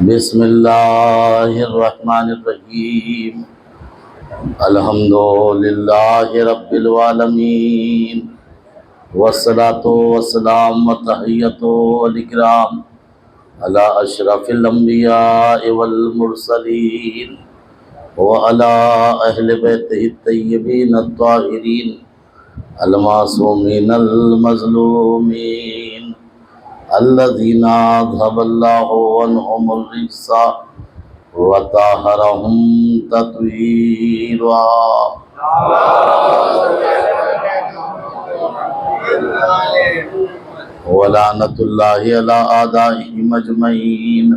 بسم اللہ الرحمن الرحیم الحمد للہ رب العالمین والصلاة والسلام وتحیۃ والاکرام علی اشرف الانبیاء والمرسلین وعلی اہل بیتہ الطیبین الطاہرین المعصومین المظلومین الذین اذهب اللہ عنہم الرجس وطہرہم تطہیرا۔ ولعنۃ اللہ علی اعدائہم اجمعین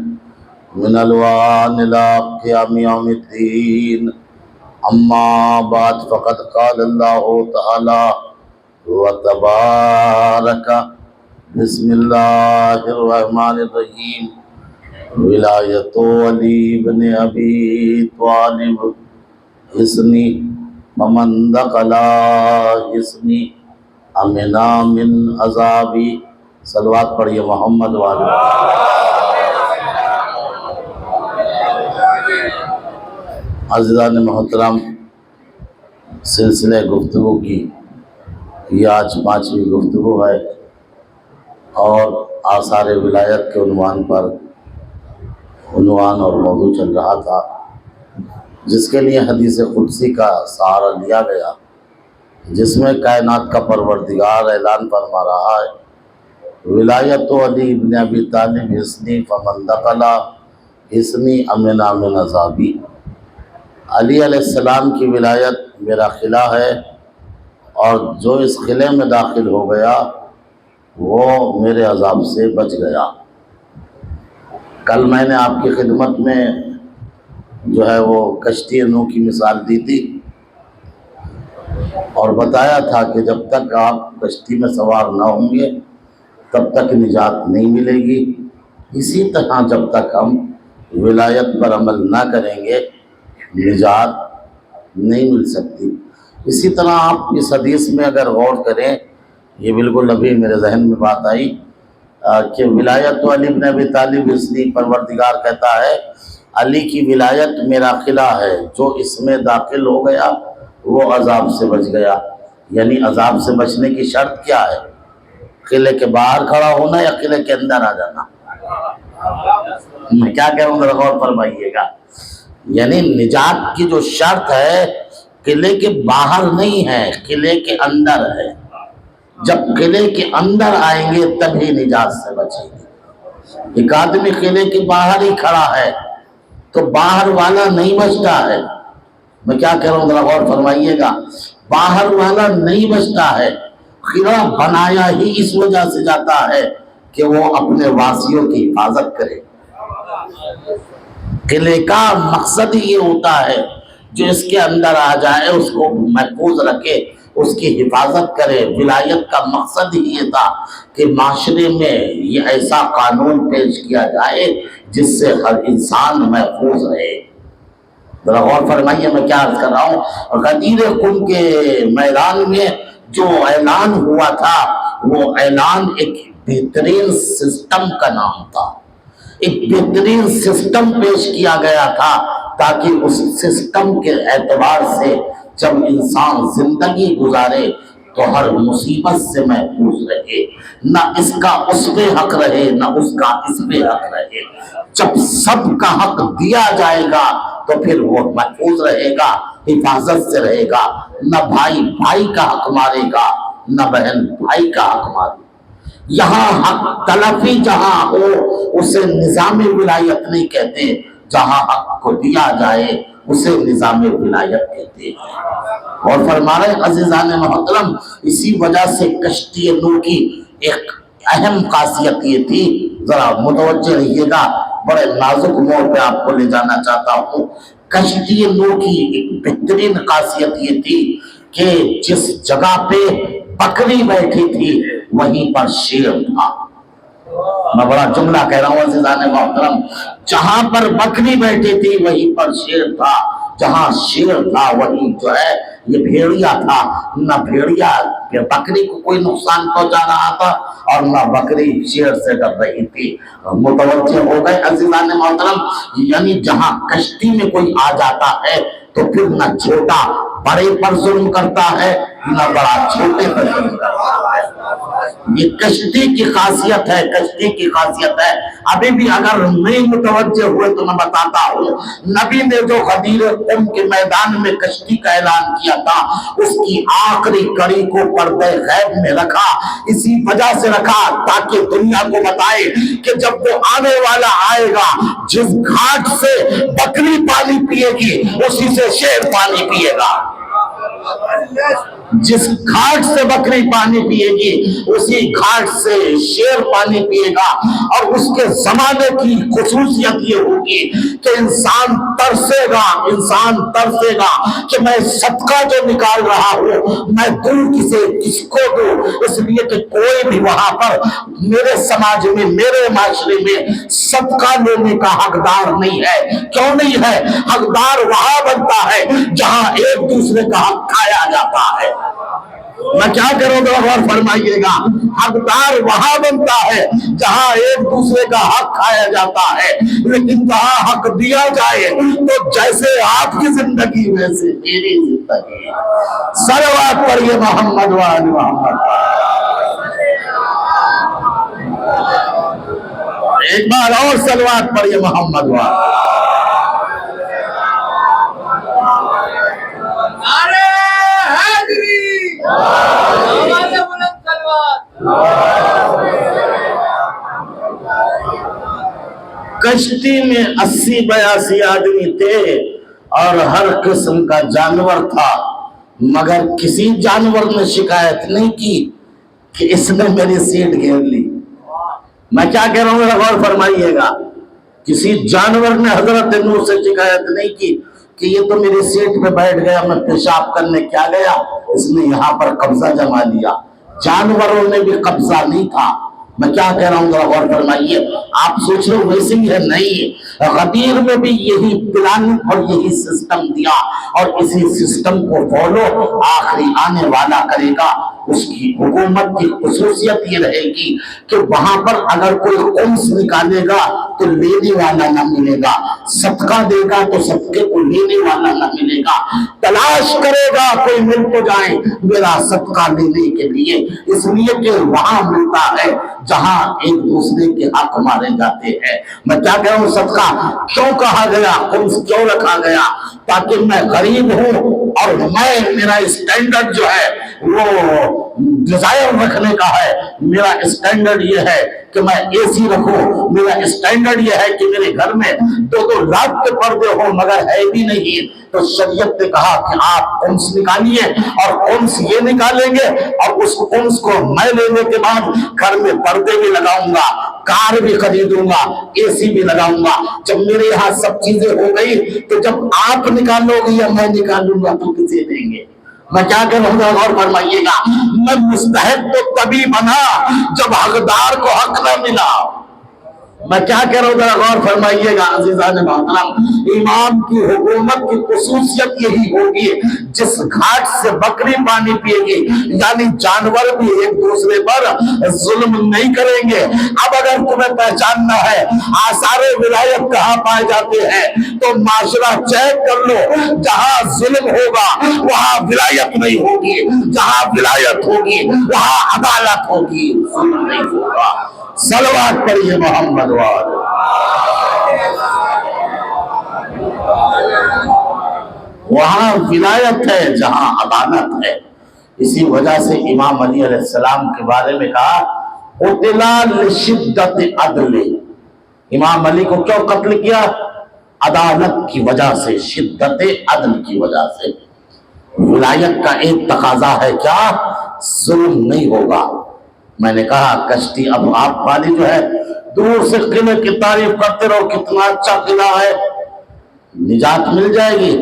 من الوان الی قیام یوم الدین۔ اما بعد فقد قال اللہ تعالی وتبارک بسم اللہ الرحمن الرحیم ولایت علی بن ابی طالب حصنی ومن دخل حصنی امنا من عذابی۔ صلوات پڑھیے محمد والے۔ عزیزان محترم، سلسلہ گفتگو کی یہ آج 5ویں گفتگو ہے اور آثار ولایت کے عنوان پر عنوان اور موضوع چل رہا تھا، جس کے لیے حدیث قدسی کا سہارا لیا گیا، جس میں کائنات کا پروردگار اعلان فرما رہا ہے ولایت علی بن ابی طالب حصنی فمن دخل حصنی امنا من عذابی۔ علی علیہ السلام کی ولایت میرا قلعہ ہے، اور جو اس قلعے میں داخل ہو گیا وہ میرے عذاب سے بچ گیا۔ کل میں نے آپ کی خدمت میں جو ہے وہ کشتی نوح کی مثال دی تھی اور بتایا تھا کہ جب تک آپ کشتی میں سوار نہ ہوں گے تب تک نجات نہیں ملے گی۔ اسی طرح جب تک ہم ولایت پر عمل نہ کریں گے نجات نہیں مل سکتی۔ اسی طرح آپ اس حدیث میں اگر غور کریں، یہ بالکل ابھی میرے ذہن میں بات آئی کہ ولایت علی بن ابی طالب حصنی، پروردگار کہتا ہے علی کی ولایت میرا قلعہ ہے، جو اس میں داخل ہو گیا وہ عذاب سے بچ گیا۔ یعنی عذاب سے بچنے کی شرط کیا ہے؟ قلعے کے باہر کھڑا ہونا یا قلعے کے اندر آ جانا؟ میں کیا کہہ رہا ہوں ذرا غور فرمائیے گا۔ یعنی نجات کی جو شرط ہے قلعے کے باہر نہیں ہے، قلعے کے اندر ہے۔ جب قلعے کے اندر آئیں گے تبھی نجات سے بچیں گے۔ ایک آدمی قلعے کے باہر ہی کھڑا ہے تو باہر والا نہیں بچتا ہے۔ میں کیا کہہ رہا ہوں ذرا غور فرمائیے گا۔ باہر والا نہیں بچتا ہے۔ قلعہ بنایا ہی اس وجہ سے جاتا ہے کہ وہ اپنے واسیوں کی حفاظت کرے۔ قلعے کا مقصد ہی یہ ہوتا ہے جو اس کے اندر آ جائے اس کو محفوظ رکھے، اس کی حفاظت کرے۔ ولایت کا مقصد ہی یہ تھا کہ معاشرے میں یہ ایسا قانون پیش کیا جائے جس سے ہر انسان محفوظ رہے۔ ذرا غور فرمائیے میں کیا عرض کر رہا ہوں۔ غدیر خون کے میدان میں جو اعلان ہوا تھا وہ اعلان ایک بہترین سسٹم کا نام تھا۔ ایک بہترین سسٹم پیش کیا گیا تھا تاکہ اس سسٹم کے اعتبار سے جب انسان زندگی گزارے تو ہر مصیبت سے محفوظ رہے، نہ اس کا اس پہ حق رہے نہ اس کا اس پہ حق رہے۔ جب سب کا حق دیا جائے گا تو پھر وہ محفوظ رہے گا، حفاظت سے رہے گا۔ نہ بھائی بھائی کا حق مارے گا نہ بہن بھائی کا حق مارے گا۔ یہاں حق تلفی جہاں ہو اسے نظام ولایت نہیں کہتے، جہاں حق کو دیا جائے اسے نظام ولایت کہتے ہیں۔ اور فرما رہے عزیزان محترم، اسی وجہ سے کشتی نوح کی ایک اہم خاصیت یہ تھی، ذرا متوجہ رہیے گا، بڑے نازک موڑ پہ آپ کو لے جانا چاہتا ہوں۔ کشتی نوح کی ایک بہترین خاصیت یہ تھی کہ جس جگہ پہ بکری بیٹھی تھی وہیں پر شیر تھا۔ میں بڑا جملہ کہہ رہا ہوں عزیزان محترم، جہاں پر بکری بیٹھی تھی وہیں پر شیر تھا، جہاں شیر تھا وہیں جو ہے یہ بھیڑیا تھا، نہ بھیڑیا بکری کو کوئی نقصان پہنچا رہا تھا اور نہ بکری شیر سے ڈر رہی تھی۔ متوجہ ہو گئے عزیزان محترم؟ یعنی جہاں کشتی میں کوئی آ جاتا ہے تو پھر نہ چھوٹا بڑے پر ظلم کرتا ہے، نہ بڑا چھوٹے پر ظلم کرتا ہے۔ یہ کشتی کی خاصیت ہے، کشتی کی خاصیت ہے۔ ابھی بھی اگر نہیں متوجہ ہوئے تو میں بتاتا ہوں، نبی نے جو غدیر قم کے میدان میں کشتی کا اعلان کیا تھا، اس کی آخری کڑی کو پردے غیب میں رکھا، اسی وجہ سے رکھا تاکہ دنیا کو بتائے کہ جب وہ آنے والا آئے گا، جس گھاٹ سے بکری پانی پیے گی اسی سے شیر پانی پیے گا، جس گھاٹ سے بکری پانی پیے گی اسی گھاٹ سے شیر پانی پیے گا۔ اور اس کے زمانے کی خصوصیت یہ ہوگی کہ انسان ترسے گا کہ میں صدقہ جو نکال رہا ہوں میں دوں کسے، کس کو دوں، اس لیے کہ کوئی بھی وہاں پر میرے سماج میں، میرے معاشرے میں صدقہ لینے کا حقدار نہیں ہے۔ کیوں نہیں ہے؟ حقدار وہاں بنتا ہے جہاں ایک دوسرے کا حق کھایا جاتا ہے۔ میں کیا کروں گا؟ غور فرمائیے گا، حقدار وہاں بنتا ہے جہاں ایک دوسرے کا حق کھایا جاتا ہے، لیکن جہاں حق دیا جائے تو جیسے آپ کی زندگی ویسے میری زندگی۔ صلوات پڑھیے محمد وآل محمد۔ ایک بار اور صلوات پڑھیے محمد وآل۔ کشتی میں 80-82 آدمی تھے اور ہر قسم کا جانور تھا، مگر کسی جانور نے شکایت نہیں کی کہ اس نے میری سیٹ گھیر لی۔ میں کیا کہہ رہا ہوں ذرا غور فرمائیے گا، کسی جانور نے حضرت نوح سے شکایت نہیں کی کہ یہ تو میری سیٹ پہ بیٹھ گیا، میں پیشاب کرنے کیا گیا، اس نے یہاں پر قبضہ جما لیا۔ جانوروں نے بھی قبضہ نہیں تھا۔ میں کیا کہہ رہا ہوں ذرا غور فرمائیے۔ آپ سوچ رہے ہو ویسے ہی ہے؟ نہیں، غدیر میں بھی یہی پلان اور یہی سسٹم دیا، اور اسی سسٹم کو فالو آخری آنے والا کرے گا۔ اس کی حکومت کی خصوصیت یہ رہے گی کہ وہاں پر اگر کوئی خمس نکالے گا تو لینے والا نہ ملے گا، صدقہ دے گا تو صدقے کو لینے والا نہ ملے گا، تلاش کرے گا کوئی مل تو جائے میرا صدقہ لینے کے لیے، اس لیے کہ وہاں ملتا ہے جہاں ایک دوسرے کے حق مارے جاتے ہیں۔ میں کیا کہہ رہا ہوں، صدقہ کیوں کہا گیا، خمس کیوں رکھا گیا؟ تاکہ میں غریب ہوں اور میرا اسٹینڈرڈ جو ہے وہ ڈیزائر رکھنے کا ہے، میرا اسٹینڈرڈ یہ ہے کہ میں اے سی رکھوں، میرا اسٹینڈرڈ یہ ہے کہ میرے گھر میں 2-2 لاکھ کے پردے ہوں مگر ہے بھی نہیں، تو شریعت نے کہا کہ آپ خمس نکالیے، اور خمس یہ نکالیں گے اور اس خمس کو میں لینے کے بعد گھر میں پردے بھی لگاؤں گا، کار بھی خریدوں گا، اے سی بھی لگاؤں گا۔ جب میرے یہاں سب چیزیں ہو گئی تو جب آپ نکالو گے یا میں نکالوں گا تو کسے دیں گے؟ میں کیا کہہ رہا ہوں غور فرمائیے گا، میں مستحق تو تبھی بنا جب حقدار کو حق نہ ملا۔ میں کیا کہہ رہا ہوں ذرا غور فرمائیے گا عزیزان محترم، امام کی حکومت کی خصوصیت یہی ہوگی، جس گھاٹ سے بکری پانی پیے گی یعنی جانور بھی ایک دوسرے پر ظلم نہیں کریں گے۔ اب اگر تمہیں پہچاننا ہے آثار ولایت کہاں پائے جاتے ہیں تو معاشرہ چیک کر لو، جہاں ظلم ہوگا وہاں ولایت نہیں ہوگی، جہاں ولایت ہوگی وہاں عدالت ہوگی، ظلم نہیں ہوگا۔ صلوات پڑھیے محمد وآل۔ وہاں ولایت ہے جہاں عدالت ہے۔ اسی وجہ سے امام علی علیہ السلام کے بارے میں کہا قتلا لشدت عدل، امام علی کو کیوں قتل کیا؟ عدالت کی وجہ سے، شدت عدل کی وجہ سے۔ ولایت کا ایک تقاضا ہے کیا؟ ظلم نہیں ہوگا۔ میں نے کہا کشتی اب آپ والی جو ہے دور سے قلعے کی تعریف کرتے رہو کتنا اچھا قلعہ ہے، نجات مل جائے گی،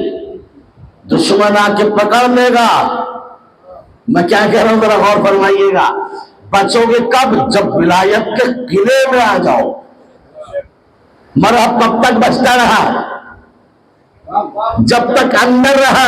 دشمن آ کے پکڑ لے گا۔ میں کیا کہہ رہا ہوں ذرا غور فرمائیے گا، بچو گے کب؟ جب ولایت کے قلعے میں آ جاؤ۔ مرحب کب تک بچتا رہا؟ جب تک اندر رہا،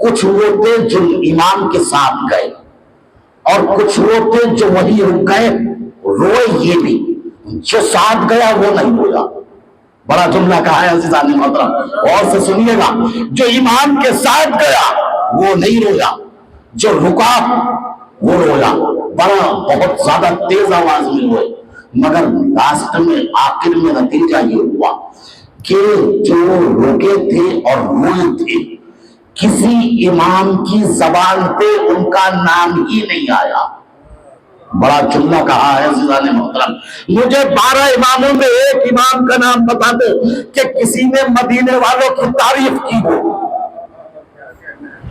کچھ وہ تھے جو امام کے ساتھ گئے اور کچھ وہ تھے جو وہی رک گئے، روئے یہ بھی، جو ساتھ گیا وہ نہیں رویا۔ بڑا جملہ کہا ہے عزیزان محترم، اور سے سنیے گا، جو امام کے ساتھ گیا وہ نہیں رویا، جو رکا وہ رویا، بڑا بہت زیادہ تیز آواز میں روئے، مگر لاسٹ میں آخر میں نتیجہ یہ ہوا کہ جو رکے تھے اور روئے تھے کسی امام کی زبان پہ ان کا نام ہی نہیں آیا۔ بڑا جملہ کہا ہے عزیزان محترم، مجھے 12 اماموں میں ایک امام کا نام بتا دو کہ کسی نے مدینے والوں کی تعریف کی ہو،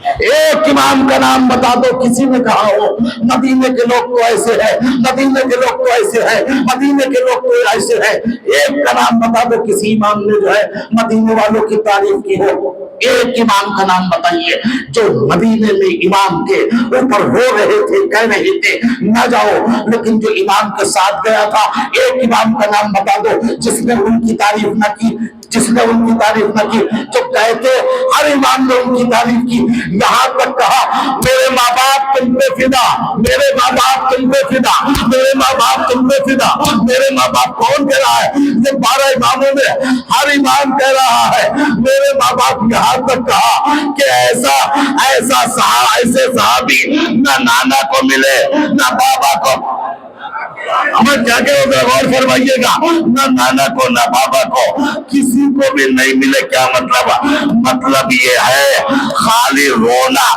ایک امام کا نام بتا دو کسی نے کہا ہو مدینے کے لوگ تو ایسے ہیں، مدینے کے لوگ تو ایسے ہیں، مدینے کے لوگ تو ایسے ہیں، ایک کا نام بتا دو کسی امام نے جو ہے مدینے والوں کی تعریف کی ہو۔ ایک امام کا نام بتائیے جو مدینے میں امام کے اوپر رو رہے تھے، کہہ رہے تھے نہ جاؤ، لیکن جو امام کے ساتھ گیا تھا، ایک امام کا نام بتا دو جس نے ان کی تعریف نہ کی، جس نے ان کی تعریف نہ کی۔ جو کہتے ہر امام نے ان کی تعریف کی، یہاں تک کہا میرے ماں باپ تم پہ فدا، میرے ماں باپ تم پہ فدا، میرے ماں باپ تم پہ فدا۔ میرے ماں باپ کون کہہ رہا ہے؟ یہ 12 اماموں میں ہر امام کہہ رہا ہے میرے ماں باپ۔ یہاں تک کہا کہ ایسے صحابی نہ نانا کو ملے نہ بابا کو، ہمیں کیا کہ غور فرمائیے گا، نہ نانا کو نہ بابا کو، کسی کو بھی نہیں ملے۔ کیا مطلب یہ ہے خالی رونا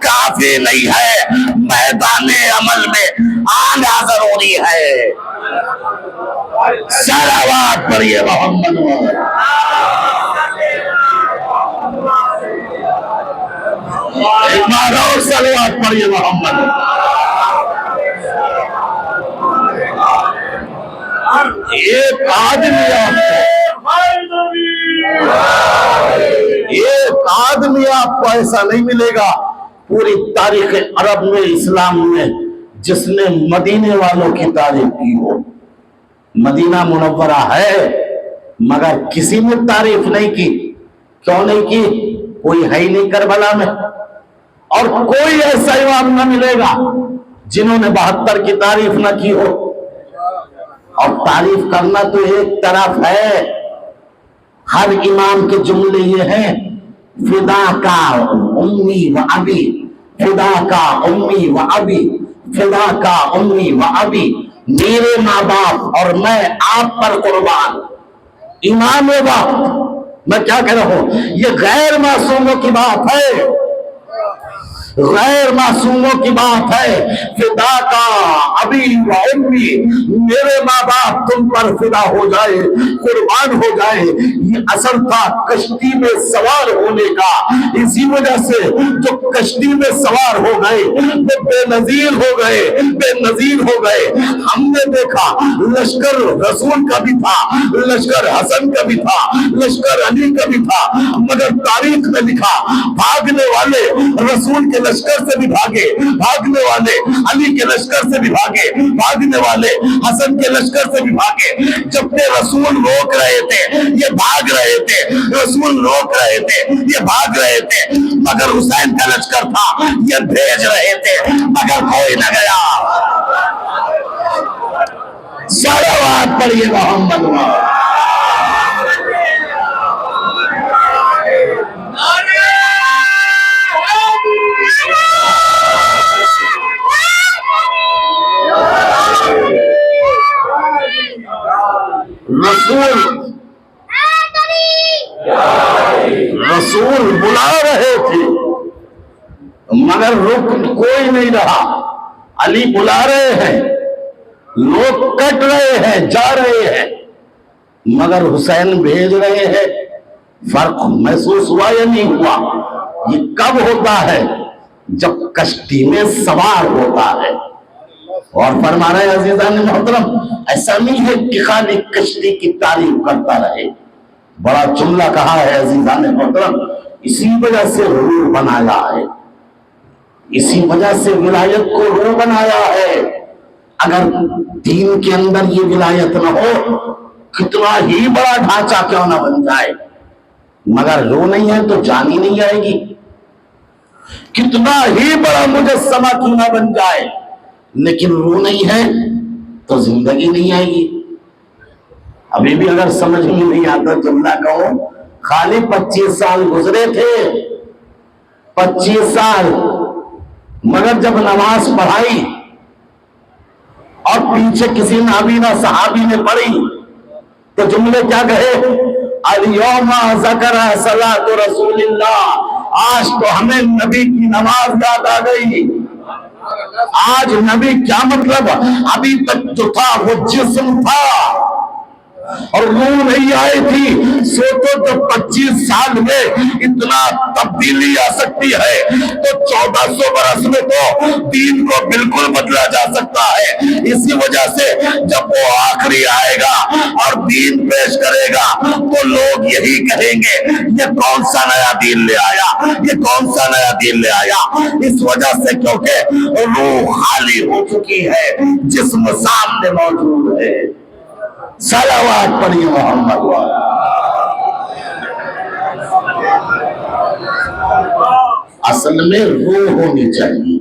کافی نہیں ہے، میدان عمل میں آنا ضروری ہے۔ صلوات پڑھیے محمد، ایک بار اور صلوات پڑھیے محمد۔ ایک آدمی آپ کو ایسا نہیں ملے گا پوری تاریخ عرب میں، اسلام میں، جس نے مدینے والوں کی تعریف کی ہو۔ مدینہ منورہ ہے مگر کسی نے تعریف نہیں کی۔ کیوں نہیں کی؟ کوئی ہے ہی نہیں کربلا میں، اور کوئی ایسا امام نہ ملے گا جنہوں نے 72 کی تعریف نہ کی ہو۔ اور تعریف کرنا تو ایک طرف ہے، ہر امام کے جملے یہ ہیں فدا کا امی و ابی، فدا کا امی و ابی، فدا کا امی و ابی، میرے ماں باپ اور میں آپ پر قربان۔ امام وقت میں کیا کہہ رہا ہوں، یہ غیر معصوموں کی بات ہے، غیر معصوموں کی بات ہے۔ فدا کا ابی و امی، میرے ماں باپ تم پر فدا ہو جائے، قربان ہو جائے۔ یہ اثر تھا کشتی میں سوار ہونے کا، اسی وجہ سے جو کشتی میں سوار ہو گئے وہ بے نظیر ہو گئے، بے نظیر ہو گئے۔ ہم نے دیکھا لشکر رسول کا بھی تھا، لشکر حسن کا بھی تھا، لشکر علی کا بھی تھا، مگر تاریخ میں لکھا بھاگنے والے رسول کے لشکر سے بھی بھاگے، بھاگنے والے علی کے لشکر سے بھی بھاگے، بھاگنے والے حسن کے لشکر سے بھی بھاگے۔ جبکہ رسول روک رہے تھے یہ بھاگ رہے تھے، رسول روک رہے تھے یہ بھاگ رہے تھے، مگر حسین کا لشکر تھا یہ بھیج رہے تھے مگر کوئی نہ گیا۔ صلوات پڑھیے محمد۔ رسول بلا رہے تھے مگر رک کوئی نہیں رہا، علی بلا رہے ہیں، لوگ کٹ رہے ہیں، جا رہے ہیں، مگر حسین بھیج رہے ہیں۔ فرق محسوس ہوا یا نہیں ہوا؟ یہ کب ہوتا ہے؟ جب کشتی میں سوار ہوتا ہے۔ اور فرما رہے ہیں عزیزان محترم، ایسا نہیں ہے کہ خالی کشتی کی تعریف کرتا رہے۔ بڑا جملہ کہا ہے عزیزان محترم، اسی وجہ سے روح بنایا ہے، اسی وجہ سے ولایت کو روح بنایا ہے۔ اگر دین کے اندر یہ ولایت نہ ہو، کتنا ہی بڑا ڈھانچہ کیوں نہ بن جائے، مگر روح نہیں ہے تو جان ہی نہیں آئے گی۔ کتنا ہی بڑا مجسمہ کیوں نہ بن جائے، لیکن روح نہیں ہے تو زندگی نہیں آئے گی۔ ابھی بھی اگر سمجھ میں نہیں آتا جملہ کہو، خالی 25 سال گزرے تھے، 25 سال، مگر جب نماز پڑھائی اور پیچھے کسی نابینا صحابی نے پڑھی تو جملے کیا کہے؟ الیوم ذکر صلاۃ رسول اللہ، آج تو ہمیں نبی کی نماز یاد آ گئی۔ آج نبی کیا مطلب، ابھی تک جو تھا وہ جسم تھا اور روح نہیں آئی تھی۔ سوچو تو 25 سال میں اتنا تبدیلی آ سکتی ہے تو 1400 برس میں تو دین کو بالکل بدلا جا سکتا ہے۔ اسی وجہ سے جب وہ آخری آئے گا اور دین پیش کرے گا تو لوگ یہی کہیں گے، یہ کون سا نیا دین لے آیا، یہ کون سا نیا دین لے آیا۔ اس وجہ سے کیونکہ روح خالی ہو چکی ہے، جسم سامنے موجود ہے۔ صلوات پڑھیے محمد والا۔ اصل میں روح ہونی چاہیے۔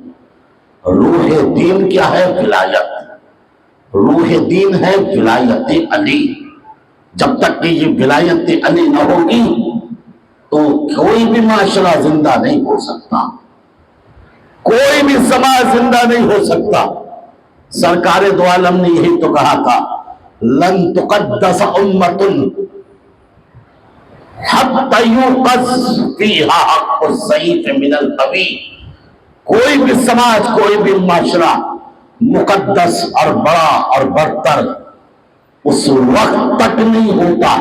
روح دین کیا ہے؟ ولایت۔ روح دین ہے ولایت علی۔ جب تک کہ یہ ولایت علی نہ ہوگی تو کوئی بھی معاشرہ زندہ نہیں ہو سکتا، کوئی بھی سماج زندہ نہیں ہو سکتا۔ سرکار دو عالم نے یہی تو کہا تھا، لن تقدس امت حتی یوقظ فیہا حق الضعیف من القوی۔ کوئی بھی سماج، کوئی بھی معاشرہ مقدس اور بڑا اور برتر اس وقت تک نہیں ہوتا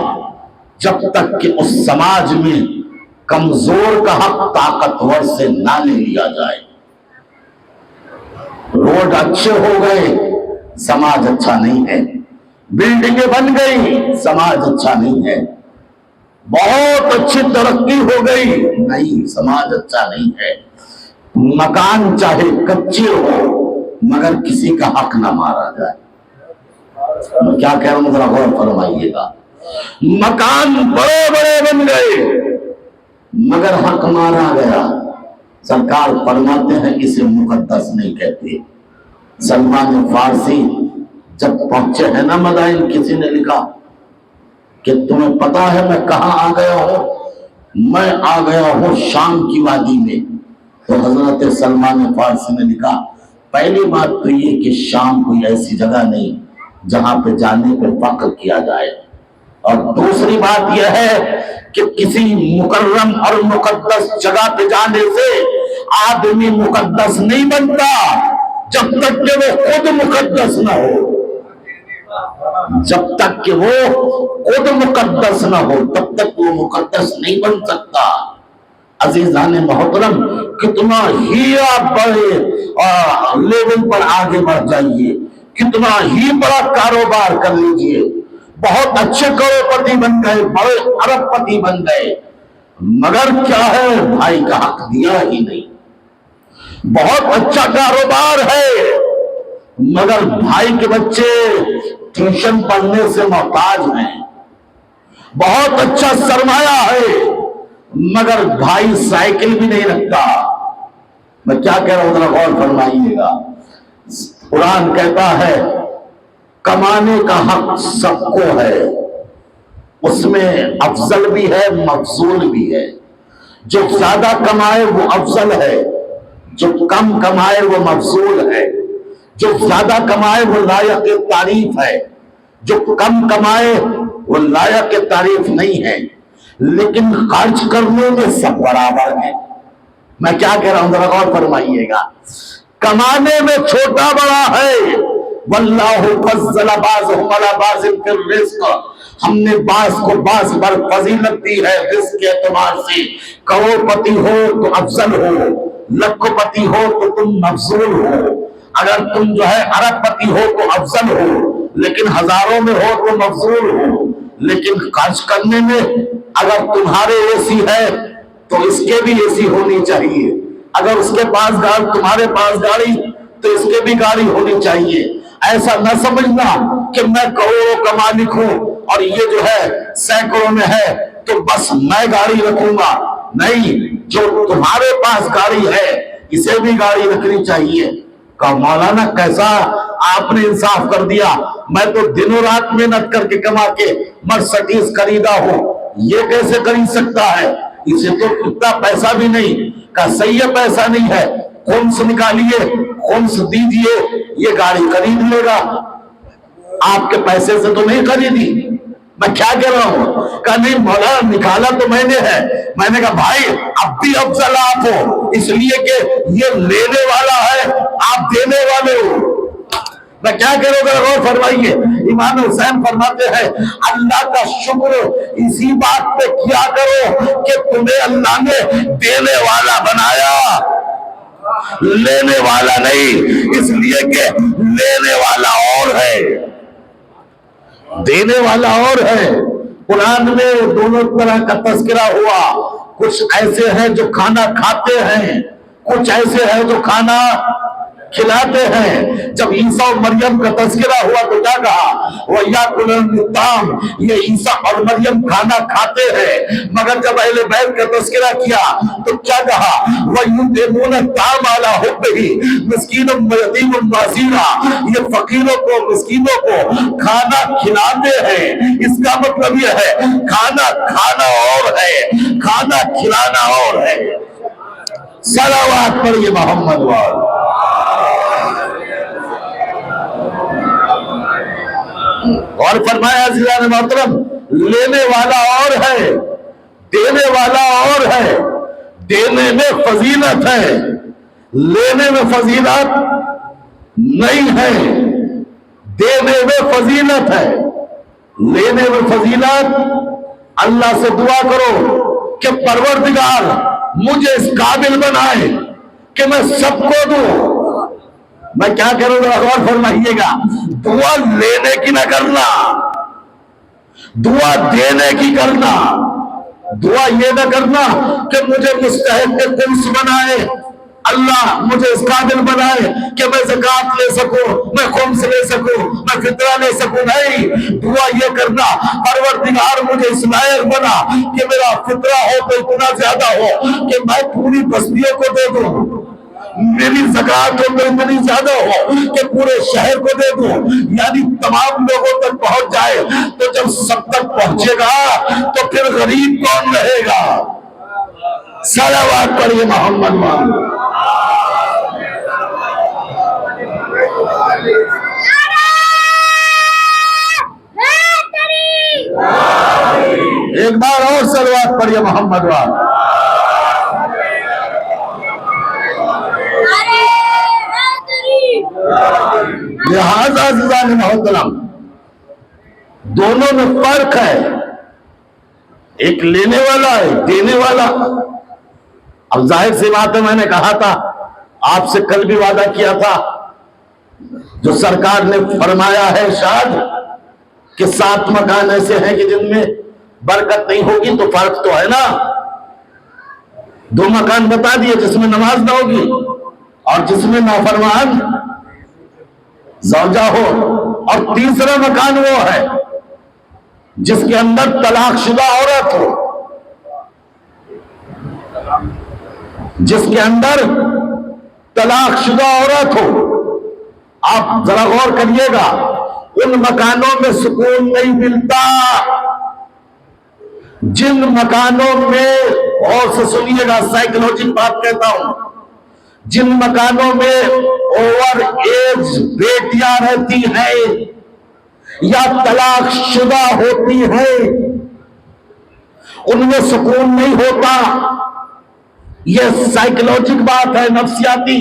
جب تک کہ اس سماج میں کمزور کا حق طاقتور سے نہ لے لیا جائے۔ روڈ اچھے ہو گئے، سماج اچھا نہیں ہے۔ بلڈنگیں بن گئی، سماج اچھا نہیں ہے۔ بہت اچھی ترقی ہو گئی، نہیں، سماج اچھا نہیں ہے۔ مکان چاہے کچے ہو مگر کسی کا حق نہ مارا جائے۔ میں کیا کہہ رہا ہوں ذرا غور فرمائیے گا۔ مکان بڑے بڑے بن گئے مگر حق مارا گیا، سرکار فرماتے ہیں اسے مقدس نہیں کہتے۔ سلمان فارسی جب پہنچے ہیں نا مدائن، کسی نے لکھا کہ تمہیں پتا ہے میں کہاں آ گیا ہوں؟ میں آ گیا ہوں شام کی وادی میں۔ تو حضرت سلمان فارسی نے لکھا، پہلی بات تو یہ کہ شام کوئی ایسی جگہ نہیں جہاں پہ جانے پہ فخر کیا جائے، اور دوسری بات یہ ہے کہ کسی مکرم اور مقدس جگہ پہ جانے سے آدمی مقدس نہیں بنتا جب تک کہ وہ خود مقدس نہ ہو۔ جب تک کہ وہ خود مقدس نہ ہو تب تک وہ مقدس نہیں بن سکتا۔ عزیزان محترم، کتنا ہی آپ بڑے لیول پر آگے بڑھ جائیے، کتنا ہی بڑا کاروبار کر لیجئے، بہت اچھے کروڑپتی بن گئے، بڑے ارب پتی بن گئے، مگر کیا ہے، بھائی کا حق دیا ہی نہیں۔ بہت اچھا کاروبار ہے مگر بھائی کے بچے ٹیوشن پڑھنے سے محتاج ہیں۔ بہت اچھا سرمایہ ہے مگر بھائی سائیکل بھی نہیں رکھتا۔ میں کیا کہہ رہا ہوں ذرا غور فرمائیے گا۔ قرآن کہتا ہے کمانے کا حق سب کو ہے، اس میں افضل بھی ہے مفضول بھی ہے۔ جو زیادہ کمائے وہ افضل ہے، جو کم کمائے وہ مفضول ہے۔ جو زیادہ کمائے وہ لائق تعریف ہے، جو کم کمائے وہ لائق تعریف نہیں ہے، لیکن خرچ کرنے میں سب برابر ہیں۔ میں کیا کہہ رہا ہوں ذرا غور فرمائیے گا۔ کمانے میں چھوٹا بڑا ہے، واللہ فضل بعضهم على بعض في الرزق، ہم نے بعض کو بعض پر فضیلت دی ہے رزق کے اعتبار سے۔ کروڑپتی ہو تو افضل ہو، لاکھ پتی ہو تو تم مفضول ہو، اگر تم جو ہے ارب پتی ہو تو افضل ہو، لیکن ہزاروں میں ہو تو مفضول ہو۔ لیکن خرچ کرنے میں اگر تمہارے اے سی ہے تو اس کے بھی اے سی ہونی چاہیے، اگر اس کے پاس گاڑی تمہارے پاس گاڑی تو اس کے بھی گاڑی ہونی چاہیے۔ ایسا نہ سمجھنا کہ میں کروڑوں کا مالک ہوں اور یہ جو ہے سینکڑوں میں ہے تو بس میں گاڑی رکھوں گا۔ نہیں جو تمہارے پاس گاڑی ہے اسے بھی گاڑی رکھنی چاہیے۔ کہا مولانا کیسا آپ نے انصاف کر دیا، میں تو دنوں رات محنت کر کے کما کے مرسڈیز خریدا ہوں، یہ کیسے خرید سکتا ہے، اسے تو اتنا پیسہ بھی نہیں۔ کہا صحیح ہے پیسہ نہیں ہے، خمس نکالیے، خمس دیجئے، یہ گاڑی خرید لے گا۔ آپ کے پیسے سے تو نہیں خریدی، میں کیا کہہ رہا ہوں؟ کہا نہیں مولانا نکالا تو میں نے ہے۔ میں نے کہا بھائی اب بھی افضل آپ ہو، اس لیے کہ یہ لینے والا ہے، آپ دینے والے ہو۔ میں کیا کہہ رہا ہوں، غور فرمائیے۔ امام حسین فرماتے ہیں اللہ کا شکر اسی بات پہ کیا کرو کہ تمہیں اللہ نے دینے والا بنایا، لینے والا نہیں، اس لیے کہ لینے والا اور ہے، دینے والا اور ہے۔ قرآن میں دونوں طرح کا تذکرہ ہوا، کچھ ایسے ہیں جو کھانا کھاتے ہیں، کچھ ایسے ہیں جو کھانا کھلاتے ہیں۔ جب عیسیٰ اور مریم کا تذکرہ ہوا تو کیا کہا؟ وَيَأْكُلُونَ الطَّعَامَ، یہ عیسیٰ اور مریم کھانا کھاتے ہیں۔ مگر جب اہل بیت کا تذکرہ کیا تو کیا کہا؟ وَيُطْعِمُونَ الطَّعَامَ عَلَىٰ حُبِّهِ مِسْكِينًا وَيَتِيمًا وَأَسِيرًا، یہ فقیروں کو مسکینوں کو کھانا کھلاتے ہیں۔ اس کا مطلب یہ ہے کھانا کھانا اور ہے، کھانا کھلانا اور ہے۔ صلوات پڑھیے محمد وال۔ اور فرمایا عزیزان محترم لینے والا اور ہے، دینے والا اور ہے۔ دینے میں فضیلت ہے، لینے میں فضیلت نہیں ہے۔ دینے میں فضیلت ہے، لینے میں فضیلت۔ اللہ سے دعا کرو کہ پروردگار مجھے اس قابل بنائے کہ میں سب کو دوں۔ میں کیا کروں گا غور فرمائیے گا، دعا لینے کی نہ کرنا، دعا دینے کی کرنا۔ دعا یہ نہ کرنا کہ مجھے مستحق خمس بنائے، اللہ مجھے اس قابل بنائے کہ میں زکوٰۃ لے سکوں، میں خمس لے سکوں، میں فطرہ لے سکوں۔ نہیں، دعا یہ کرنا پروردگار مجھے اس لائق بنا کہ میرا فطرہ ہو تو اتنا زیادہ ہو کہ میں پوری بستیوں کو دے دوں، میری زکوٰۃ ہو تو اتنی زیادہ ہو کہ پورے شہر کو دے دوں، یعنی تمام لوگوں تک پہنچ جائے۔ تو جب سب تک پہنچے گا تو پھر غریب کون رہے گا؟ صلوات پڑھیے محمد وال۔ ایک بار اور صلوات پڑھیے محمد وال۔ لہذا عزیزان محترم دونوں میں فرق ہے، ایک لینے والا ہے، دینے والا۔ اب ظاہر سی بات ہے، میں نے کہا تھا آپ سے کل بھی وعدہ کیا تھا، جو سرکار نے فرمایا ہے شاید کہ 7 مکان ایسے ہیں کہ جن میں برکت نہیں ہوگی، تو فرق تو ہے نا۔ 2 مکان بتا دیے جس میں نماز نہ ہوگی اور جس میں نافرمان زوجہ ہو، اور تیسرا مکان وہ ہے جس کے اندر طلاق شدہ عورت ہو، جس کے اندر طلاق شدہ عورت ہو۔ آپ ذرا غور کریے گا، ان مکانوں میں سکون نہیں ملتا۔ جن مکانوں میں، اور سے سنیے گا سائیکولوجی بات کہتا ہوں، جن مکانوں میں اوور ایج بیٹیاں رہتی ہیں یا طلاق شدہ ہوتی ہیں، ان میں سکون نہیں ہوتا۔ یہ سائیکولوجک بات ہے، نفسیاتی۔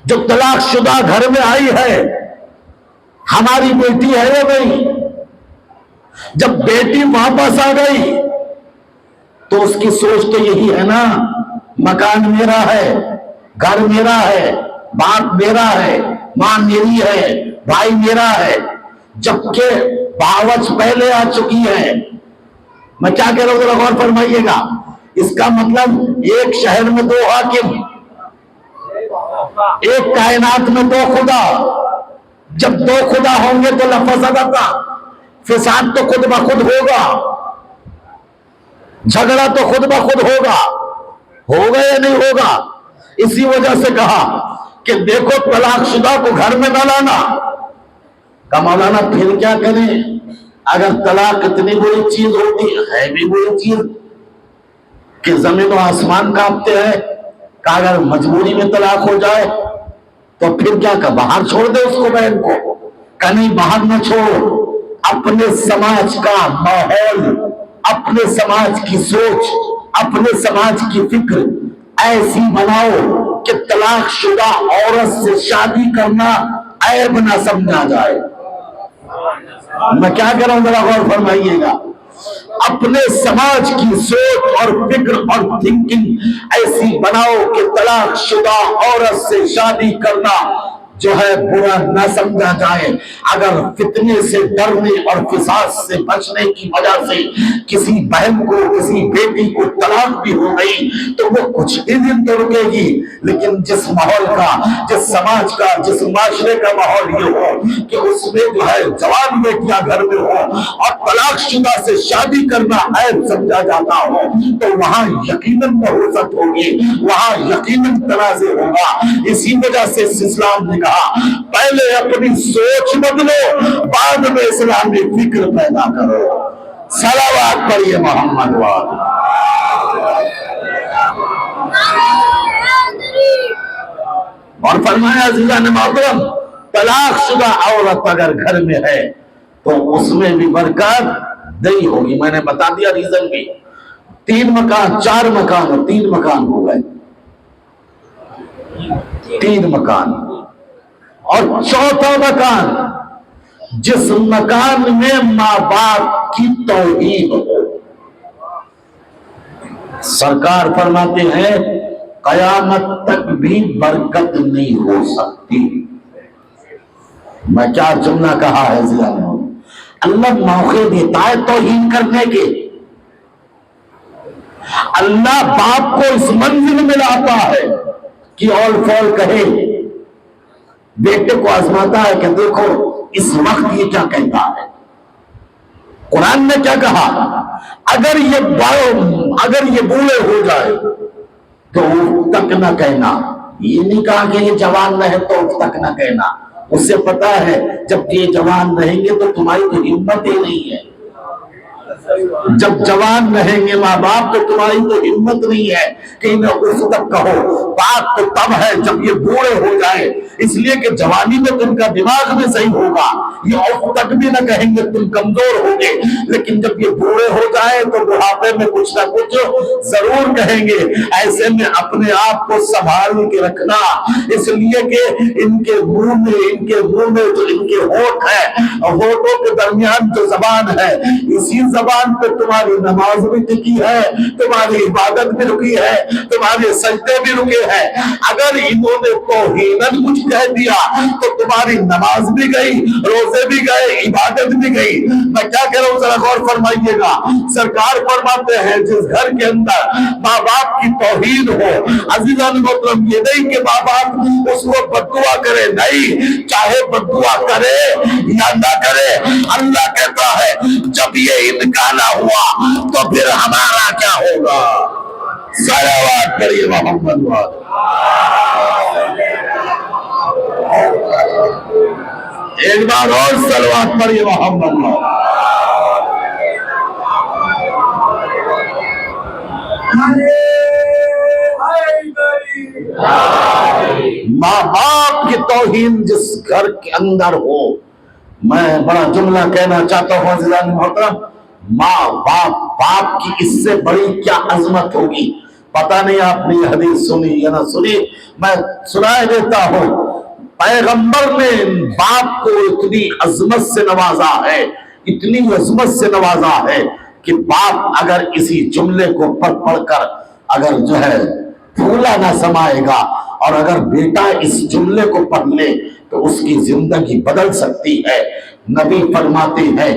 جو طلاق شدہ گھر میں آئی ہے، ہماری بیٹی ہے وہ نہیں، جب بیٹی واپس آ گئی تو اس کی سوچ تو یہی ہے نا، مکان میرا ہے، گھر میرا ہے، باپ میرا ہے، ماں میری ہے، بھائی میرا ہے، جبکہ باورچ پہلے آ چکی ہے۔ میں کیا کہہ رہا ہوں ذرا غور فرمائیے گا۔ اس کا مطلب ایک شہر میں 2 حاکم، ایک کائنات میں 2 خدا۔ جب 2 خدا ہوں گے تو لفظ کا فساد تو خود بخود ہوگا۔ جھگڑا تو خود بخود ہوگا یا نہیں ہوگا؟ اسی وجہ سے کہا کہ دیکھو طلاق شدہ کو گھر میں نہ لانا۔ کہ مولانا پھر کیا کریں؟ اگر طلاق اتنی بری چیز ہوتی ہے بھی بری چیز کہ زمین و آسمان کانپتے ہیں، کہ اگر مجبوری میں طلاق ہو جائے تو پھر کیا کہ باہر چھوڑ دے اس کو، بہن کو؟ کہ نہیں، باہر نہ چھوڑ، اپنے سماج کا ماحول، اپنے سماج کی سوچ، اپنے سماج کی فکر ایسی بناؤ کہ طلاق شدہ عورت سے شادی کرنا عیب نہ سمجھا جائے۔ میں کیا کر رہا ہوں ذرا غور فرمائیے گا۔ اپنے سماج کی سوچ اور فکر اور تھنکنگ ایسی بناؤ کہ طلاق شدہ عورت سے شادی کرنا جو ہے برا نہ سمجھا جائے۔ اگر فتنے سے ڈرنے اور فساد سے بچنے کی وجہ سے کسی بہن کو، کسی بیٹی کو طلاق بھی ہو گئی تو وہ کچھ ہی دن تو رکے گی، لیکن جس ماحول کا، جس سماج کا، جس معاشرے کا ماحول یہ ہو کہ اس میں جو ہے جوان بیٹیاں گھر میں ہو اور طلاق شدہ سے شادی کرنا عیب سمجھا جاتا ہو، تو وہاں یقیناً نحوست ہوگی، وہاں یقیناً تنازع ہوگا۔ اسی وجہ سے اسلام نے کہا پہلے اپنی سوچ بدلو، بعد میں اسلامی فکر پیدا کرو۔ صلوات پڑھیے محمد واد۔ اور فرمایا عزیزان محترم، طلاق شدہ عورت اگر گھر میں ہے تو اس میں بھی برکت نہیں ہوگی۔ میں نے بتا دیا ریزن بھی، 3 مکان 4 مکان 3 مکان ہو گئے، 3 مکان۔ اور چوتھا مکان، جس مکان میں ماں باپ کی توہین ہو۔ سرکار فرماتے ہیں قیامت تک بھی برکت نہیں ہو سکتی۔ میں کیا جملہ کہا ہے ضلع میں؟ اللہ موقع دیتا ہے توہین کرنے کے، اللہ باپ کو اس منزل میں لاتا ہے کہ اول فول کہے، بیٹے کو آزماتا ہے کہ دیکھو اس وقت یہ کیا کہتا ہے۔ قرآن نے کیا کہا؟ اگر یہ بوڑھے ہو جائے تو اف تک نہ کہنا۔ یہ نہیں کہا کہ یہ جوان رہے تو اف تک نہ کہنا، اس سے پتا ہے جب یہ جوان رہیں گے تو تمہاری تو ہمت ہی نہیں ہے۔ جب جوان رہیں گے ماں باپ تو تمہاری تو ہمت نہیں ہے کہ انہیں اس تک کہو۔ بات تو تب ہے جب یہ بوڑھے ہو جائے، اس لیے کہ جوانی میں تم کا دماغ بھی صحیح ہوگا، یہ اس تک بھی نہ کہیں گے، تم کمزور ہوگے، لیکن جب یہ بوڑھے ہو جائے تو بڑھاپے میں کچھ نہ کچھ ضرور کہیں گے۔ ایسے میں اپنے آپ کو سنبھال کے رکھنا، اس لیے کہ ان کے منہ میں جو ان کے ہونٹ ہے، ہونٹوں کے درمیان جو زبان ہے، اسی زبان پہ تمہاری نماز بھی ٹکی ہے، تمہاری عبادت بھی رکی ہے، تمہارے سجدے بھی رکے ہیں۔ اگر انہوں نے توہیناً کچھ کہہ دیا تو تمہاری نماز بھی گئی، روزے بھی گئے، عبادت بھی گئی۔ میں کیا کہہ رہا ہوں ذرا غور فرمائیے گا۔ سرکار فرماتے ہیں جس گھر کے اندر ماں باپ کی توہین ہو، عزیزان محترم، یہ نہیں کہ ماں باپ اس کو بد دعا کرے، نہیں، چاہے بد دعا کرے یا نہ کرے، اللہ کہتا ہے جب یہ ان کا نہ ہوا تو پھر ہمارا کیا ہوگا۔ صلوات پڑھیے محمد واد۔ ایک بار اور صلوات پڑھیے محمد واد۔ ماں باپ کی توہین جس گھر کے اندر ہو، میں بڑا جملہ کہنا چاہتا ہوں عزیزان محترم، ماں باپ کی اس سے بڑی کیا عظمت ہوگی۔ پتہ نہیں آپ نے یہ حدیث سنی یا نہ سنی، میں سنائے دیتا ہوں۔ پیغمبر نے باپ کو اتنی عظمت سے نوازا ہے، اتنی عظمت سے نوازا ہے کہ باپ اگر اسی جملے کو پڑھ کر اگر جو ہے پھولا نہ سمائے گا، اور اگر بیٹا اس جملے کو پڑھ لے تو اس کی زندگی بدل سکتی ہے۔ نبی فرماتے ہیں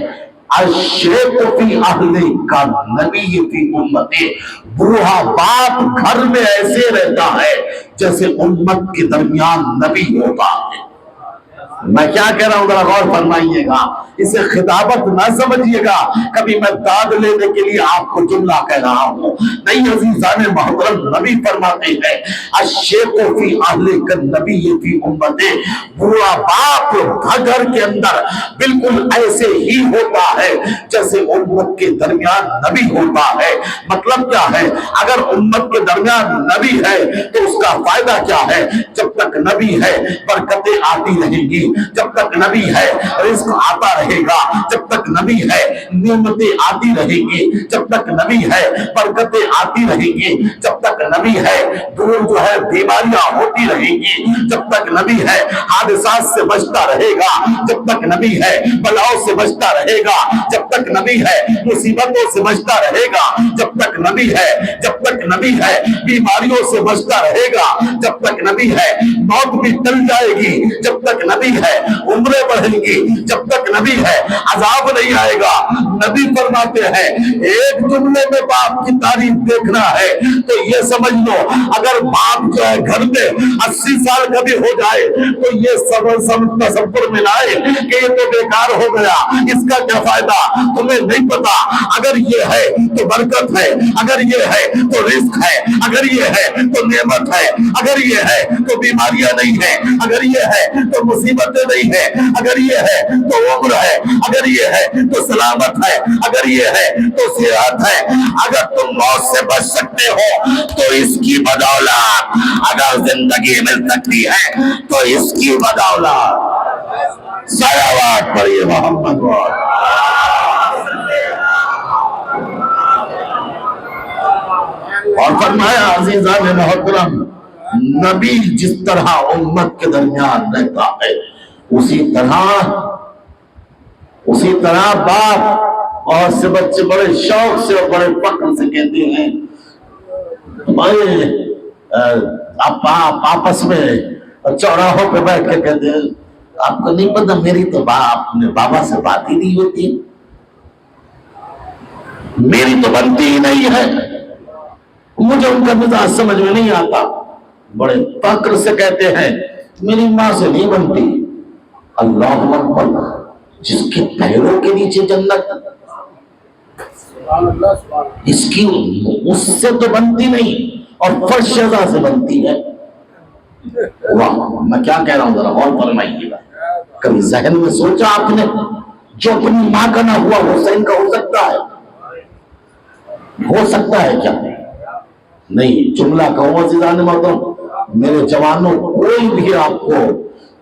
الشیخ فی اہلِ کا نبی فی امتی، بوڑھا باپ گھر میں ایسے رہتا ہے جیسے امت کے درمیان نبی ہوتا ہے۔ میں کیا کہہ رہا ہوں ذرا غور فرمائیے گا، اسے خطابت نہ سمجھیے گا، کبھی میں داد لینے کے لیے آپ کو جملہ کہہ رہا ہوں نہیں عزیزان محترم، نبی فرماتے ہیں الشیخ فی اہل کالنبی فی امتے، بوڑھا باپ گھر کے اندر بالکل ایسے ہی ہوتا ہے جیسے امت کے درمیان نبی ہوتا ہے۔ مطلب کیا ہے؟ اگر امت کے درمیان نبی ہے تو اس کا فائدہ کیا ہے؟ جب تک نبی ہے برکتیں آتی رہیں گی، جب تک نبی ہے رزق آتا رہے گا، جب تک نبی ہے نعمتیں آتی رہیں گی، جب تک نبی ہے برکتیں آتی رہیں گی، جب تک نبی ہے دور جو ہے بیماریاں ہوتی رہیں گی، جب تک نبی ہے حادثات سے بچتا رہے گا، جب تک نبی ہے بلاؤں سے بچتا رہے گا، جب تک نبی ہے مصیبتوں سے بچتا رہے گا، جب تک نبی ہے، جب تک نبی ہے بیماریوں سے بچتا رہے گا، جب تک نبی ہے موت بھی ٹل جائے گی، جب تک نبی ہے عمریں بڑھیں گی، جب تک نبی ہے عذاب نہیں آئے گا۔ نبی فرماتے ہیں ایک جملے میں باپ کی تعریف دیکھنا ہے تو یہ سمجھ لو اگر باپ جو ہے گھر میں 80 سال کا بھی ہو جائے تو یہ تصور میں لائے کہ یہ تو بیکار ہو گیا، اس کا کیا فائدہ؟ تمہیں نہیں پتا اگر یہ ہے تو برکت ہے، اگر یہ ہے تو رزق ہے، اگر یہ ہے تو نعمت ہے، اگر یہ ہے تو بیماریاں نہیں ہیں، اگر یہ ہے تو مصیبتیں نہیں ہیں، اگر یہ ہے تو عمر ہے، اگر یہ ہے تو سلامت ہے، اگر یہ ہے تو صحت ہے۔ اگر تم موت سے بچ سکتے ہو تو اس کی بدولت، اگر زندگی مل سکتی ہے تو اس کی بدولت۔ صلوات پڑھیے محمد اور فرمایا عزیزان محترم نبی جس طرح امت کے درمیان رہتا ہے اسی طرح باپ اور سے بچے بڑے شوق سے اور بڑے فخر سے کہتے ہیں آپ آپس میں چوراہوں پہ بیٹھ کے کہتے ہیں آپ کو نہیں پتا میری تو اپنے بابا سے بات ہی نہیں ہوتی، میری تو بنتی ہی نہیں ہے، مجھے ان کا مزاج سمجھ میں نہیں آتا۔ بڑے فخر سے کہتے ہیں میری ماں سے نہیں بنتی۔ اللہ اکبر، جس کے پیروں کے نیچے جنت، اس سے تو بنتی نہیں اور فرش شہزا سے بنتی ہے۔ واہ، میں کیا کہہ رہا ہوں ذرا غور فرمائیے گا۔ کبھی ذہن میں سوچا آپ نے جو اپنی ماں کا نہ ہوا حسین کا ہو سکتا ہے؟ ہو سکتا ہے کیا؟ نہیں۔ جملہ کہوں عزیزان محترم میرے جوانوں، کوئی بھی آپ کو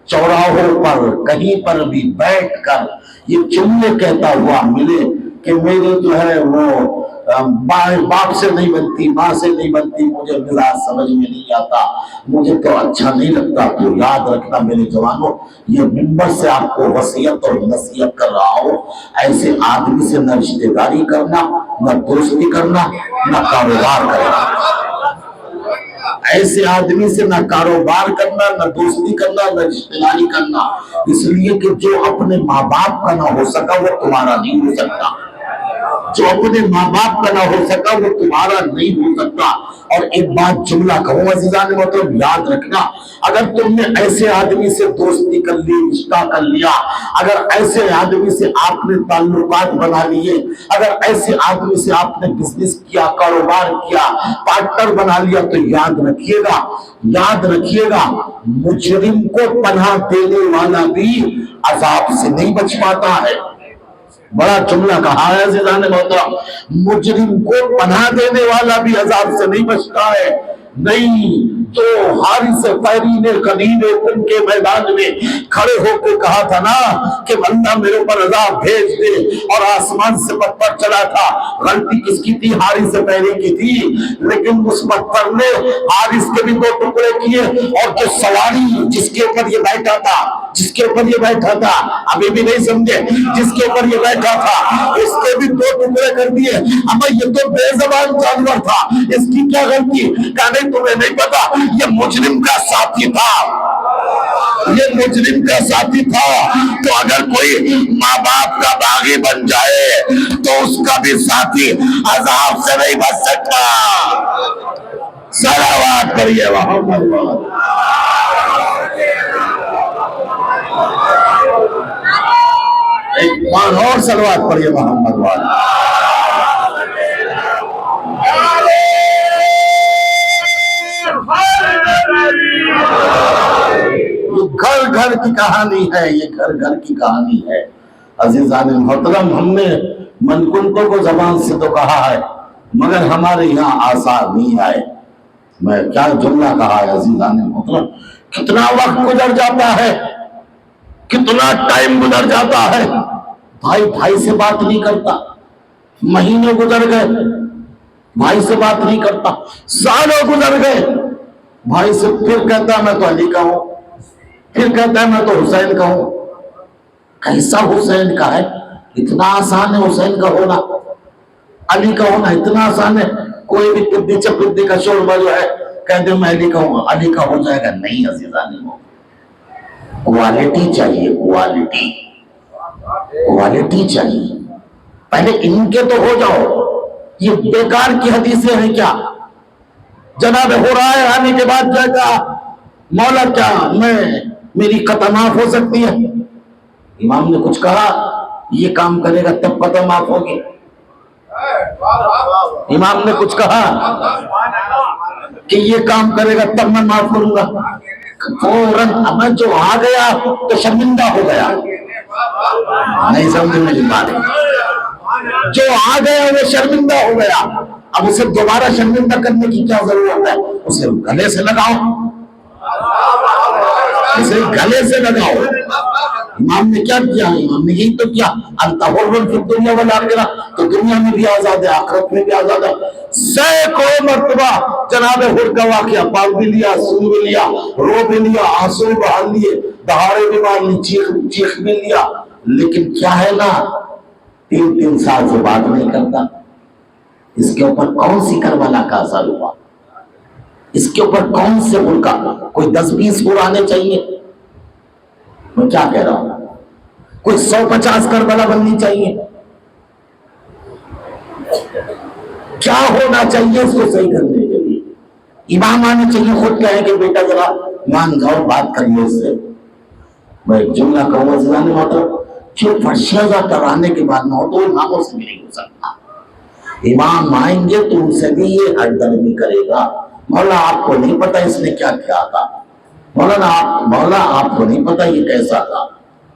چوراہوں پر کہیں پر بھی بیٹھ کر یہ جملے کہتا ہوا ملے کہ میرے جو ہے وہ باپ سے نہیں بنتی، ماں سے نہیں بنتی، مجھے مزاج سمجھ میں نہیں آتا، مجھے تو اچھا نہیں لگتا، تو یاد رکھنا میرے جوانوں، یہ منبر سے آپ کو وصیت اور نصیحت کر رہا ہوں، ایسے آدمی سے نہ رشتہ داری کرنا، نہ دوستی کرنا، نہ کاروبار کرنا۔ ایسے آدمی سے نہ کاروبار کرنا، نہ دوستی کرنا، نہ رشتہ داری کرنا، اس لیے کہ جو اپنے ماں باپ کا نہ ہو سکا وہ تمہارا نہیں ہو سکتا، جو اپنے ماں باپ کا نہ ہو سکا وہ تمہارا نہیں ہو سکتا۔ اور ایک بات جملہ کہوں عزیزان محترم یاد رکھنا، اگر تم نے ایسے آدمی سے دوستی کر لی، رشتہ کر لیا، اگر ایسے آدمی سے آپ نے تعلقات بنا لیے، اگر ایسے آدمی سے آپ نے بزنس کیا، کاروبار کیا، پارٹنر بنا لیا، تو یاد رکھیے گا مجرم کو پناہ دینے والا بھی عذاب سے نہیں بچ پاتا ہے۔ بڑا جملہ کہا ہے عزیزان محترم، مجرم کو پناہ دینے والا بھی عذاب سے نہیں بچتا ہے۔ نہیں، جو حارث فہری نے غدیر خون کے میدان میں کھڑے ہو کے کہا تھا نا کہ اللہ میرے اوپر عذاب بھیج دے اور آسمان سے پتھر چلا تھا، غلطی کس کی تھی؟ حارث فہری کی تھی، لیکن اس پتھر نے حارث کے بھی 2 ٹکڑے کیے، اور جو سواری جس کے اوپر یہ بیٹھا تھا ابھی بھی نہیں سمجھے، جس کے اوپر یہ بیٹھا تھا اس کے بھی 2 ٹکڑے کر دیے۔ اب یہ تو بے زبان جانور تھا، اس کی کیا غلطی؟ کہا نہیں تمہیں نہیں پتا، یہ مجرم کا ساتھی تھا، یہ مجرم کا ساتھی تھا۔ تو اگر کوئی ماں باپ کا باغی بن جائے تو اس کا بھی ساتھی عذاب سے نہیں بچ سکتا۔ صلوات پڑھیے محمد۔ اور صلوات پڑھیے محمد والا. یہ گھر گھر کی کہانی ہے, یہ گھر گھر کی کہانی ہے. عزیزان محترم, ہم نے منکنتوں کو زبان سے تو کہا ہے مگر ہمارے یہاں آثار نہیں آئے. میں کیا جملہ کہا ہے عزیزان محترم, کتنا وقت گزر جاتا ہے, کتنا ٹائم گزر جاتا ہے, بھائی بھائی سے بات نہیں کرتا, مہینے گزر گئے بھائی سے بات نہیں کرتا, سالوں گزر گئے بھائی سے, پھر کہتا ہے میں تو علی کا ہوں, پھر کہتا ہے میں تو حسین کا ہوں. کیسا حسین کا ہے؟ اتنا آسان ہے حسین کا ہونا, علی کا ہونا اتنا آسان ہے. کوئی بھی پدی چپدی کا شوربہ جو ہے کہہ دے میں علی کا ہوں, علی کا ہو جائے گا. نہیں عزیزان, کوالٹی چاہیے, کوالٹی, کوالٹی چاہیے. پہلے ان کے تو ہو جاؤ. یہ بیکار کی حدیثیں ہیں کیا؟ جناب ہو رہا ہے آنے کے بعد جائے گا مولا کیا میری قطع معاف ہو سکتی ہے؟ امام نے کچھ کہا یہ کام کرے گا تب قطع معاف ہوگی. امام نے کچھ کہا کہ یہ کام کرے گا تب میں معاف کروں گا, فوراً اب جو آ گیا تو شرمندہ ہو گیا. نہیں سمجھ میری بات, جو آ گیا وہ شرمندہ ہو گیا. اب اسے دوبارہ شرمندہ کرنے کی کیا ضرورت ہے؟ اسے گلے سے لگاؤ, اسے گلے سے لگاؤ. امام نے کیا کیا؟ امام نے یہی تو کیا, انت حر فی الدنیا والآخرہ, تو دنیا میں بھی آزاد ہے آخرت میں بھی آزاد ہے. سینکڑوں مرتبہ جناب حر کا واقعہ پال بھی لیا, سن بھی لیا, رو بھی لیا, آنسو بھی بہا لیے, دہاڑے بھی مار لی, چیخ بھی لیا, لیکن کیا ہے نا 3 سال سے بات نہیں کرتا. اس کے اوپر کون سی کربلا کا اثر ہوا؟ اس کے اوپر کون سے ان کا کوئی 10-20 پرانے چاہیے؟ میں کیا کہہ رہا ہوں, کوئی 150 کربلا بننی چاہیے. کیا ہونا چاہیے اس کو صحیح کرنے کے لیے؟ امام آنے چاہیے, خود کہیں کہ بیٹا ذرا مان جاؤ بات کریے اس سے. میں ایک جملہ کہوں گا مطلب جو فرشیزہ کرانے کے بعد نہ ہو تو اماموں سے بھی نہیں ہو سکتا. امام آئیں گے تو ان سے بھی یہ ہر درمی کرے گا. مولا آپ کو نہیں پتا اس نے کیا کیا تھا, مولا آپ کو نہیں پتا یہ کیسا تھا,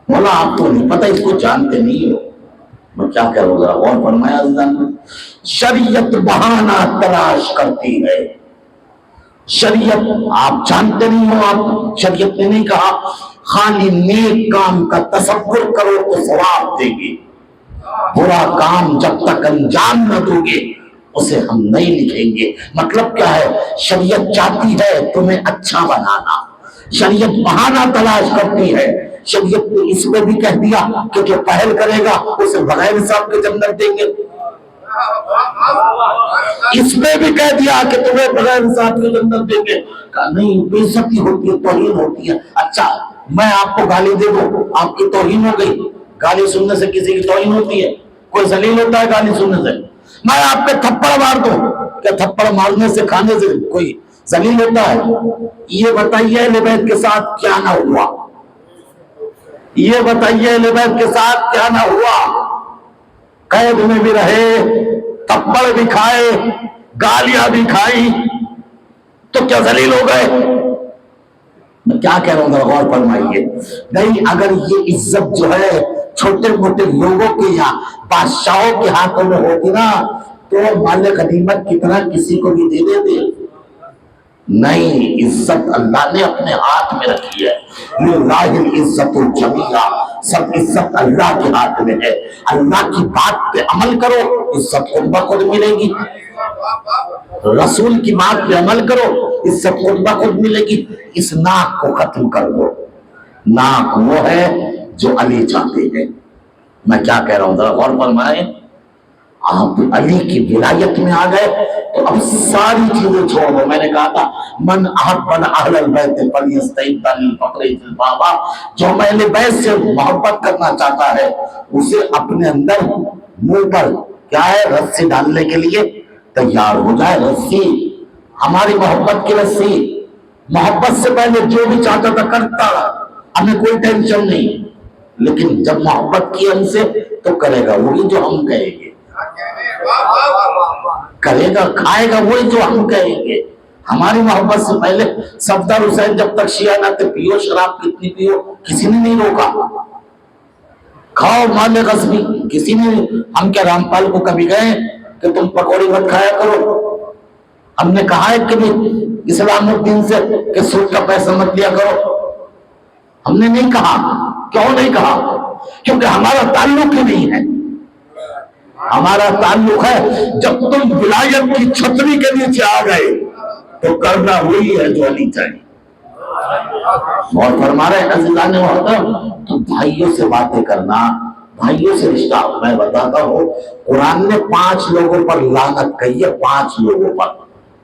مولا آپ کو نہیں پتا اس کو جانتے نہیں ہو. میں کیا کہہ رہا ہوں, اور فرمایا شریعت بہانہ تلاش کرتی ہے. شریعت آپ جانتے نہیں ہو, آپ شریعت نے نہیں کہا خالی نیک کام کا تصور کرو تو ثواب دے گی, برا کام جب تک انجام نہ دو گے اسے ہم نہیں لکھیں گے. مطلب کیا ہے؟ شریعت چاہتی ہے تمہیں اچھا بنانا, شریعت بہانہ تلاش کرتی ہے. شریعت نے اس میں بھی کہہ دیا کہ جو پہل کرے گا اسے بغیر حساب کے جنت دیں گے. اس میں بھی کہہ دیا کہ تمہیں بغیر حساب کے جنت دیں گے. کہا نہیں, بے عزتی ہوتی ہے, توہین ہوتی ہے. اچھا میں آپ کو گالی دے دوں, آپ کی توہین ہو گئی. گالی سننے سے کسی کی توہین ہوتی ہے؟ کوئی ذلیل ہوتا ہے گالی سننے سے؟ میں آپ پہ تھپڑ مار دوں, کیا تھپڑ مارنے سے کھانے سے کوئی ذلیل ہوتا ہے؟ یہ بتائیے اہل بیت کے ساتھ کیا نہ ہوا, یہ بتائیے اہل بیت کے ساتھ کیا نہ ہوا. قید میں بھی رہے, تھپڑ بھی کھائے, گالیاں بھی کھائی, تو کیا ذلیل ہو گئے؟ میں کیا کہہ رہا ہوں, غور فرمائیے. نہیں, اگر یہ عزت جو ہے چھوٹے موٹے لوگوں کے یا بادشاہوں کے ہاتھوں میں ہوتی نا تو مال غنیمت کی طرح کسی کو بھی دے دیتے. نہیں, عزت اللہ نے اپنے ہاتھ میں رکھی ہے. للہ العزت الجمیلہ, سب عزت اللہ کے ہاتھ میں ہے. اللہ کی بات پہ عمل کرو, عزت خود بخود ملے گی. رسول کی بات پہ عمل کرو, عزت خود بخود ملے گی. اس ناک کو ختم کر دو. ناک وہ ہے جو علی چاہتے ہیں. میں کیا کہہ رہا ہوں, ذرا غور فرمائیں. آپ علی کی ولایت میں آ گئے تو اب ساری چیزیں چھوڑ دو. میں نے کہا تھا من احب اہل البیت فلیستعد للفقر جلبابا, جو اہل بیت سے محبت کرنا چاہتا ہے اسے اپنے اندر منہ پر کیا ہے رسی ڈالنے کے لیے تیار ہو جائے. رسی, ہماری محبت کی رسی. محبت سے پہلے جو بھی چاہتا تھا کرتا, ہمیں کوئی ٹینشن نہیں. لیکن جب محبت کی ہم سے تو کرے گا وہی جو ہم کہیں گے، کرے گا کھائے گا وہی جو ہم کہیں گے۔ ہماری محبت سے پہلے صفدر حسین جب تک شیعہ نہ تھے، پیو شراب کتنی پیو، کسی نے نہیں روکا، کھاؤ مال غصبی، کسی نے نہیں۔ ہم کیا رامپال کو کبھی گئے کہ تم پکوڑی مت کھایا کرو؟ ہم نے کہا ہے کبھی اسلام الدین سے کہ سود کا پیسہ مت لیا کرو؟ ہم نے نہیں کہا۔ کیوں نہیں کہا؟ کیونکہ ہمارا تعلق ہی نہیں ہے۔ ہمارا تعلق ہے جب تم ولایت کی چھتری کے نیچے آ گئے تو کرنا وہی ہے جو علی چاہیے۔ اور فرما رہے عزیزان محترم، تو بھائیوں سے باتیں کرنا، بھائیوں سے رشتہ، میں بتاتا ہوں قرآن نے 5 لوگوں پر لعنت کہی ہے، 5 لوگوں پر۔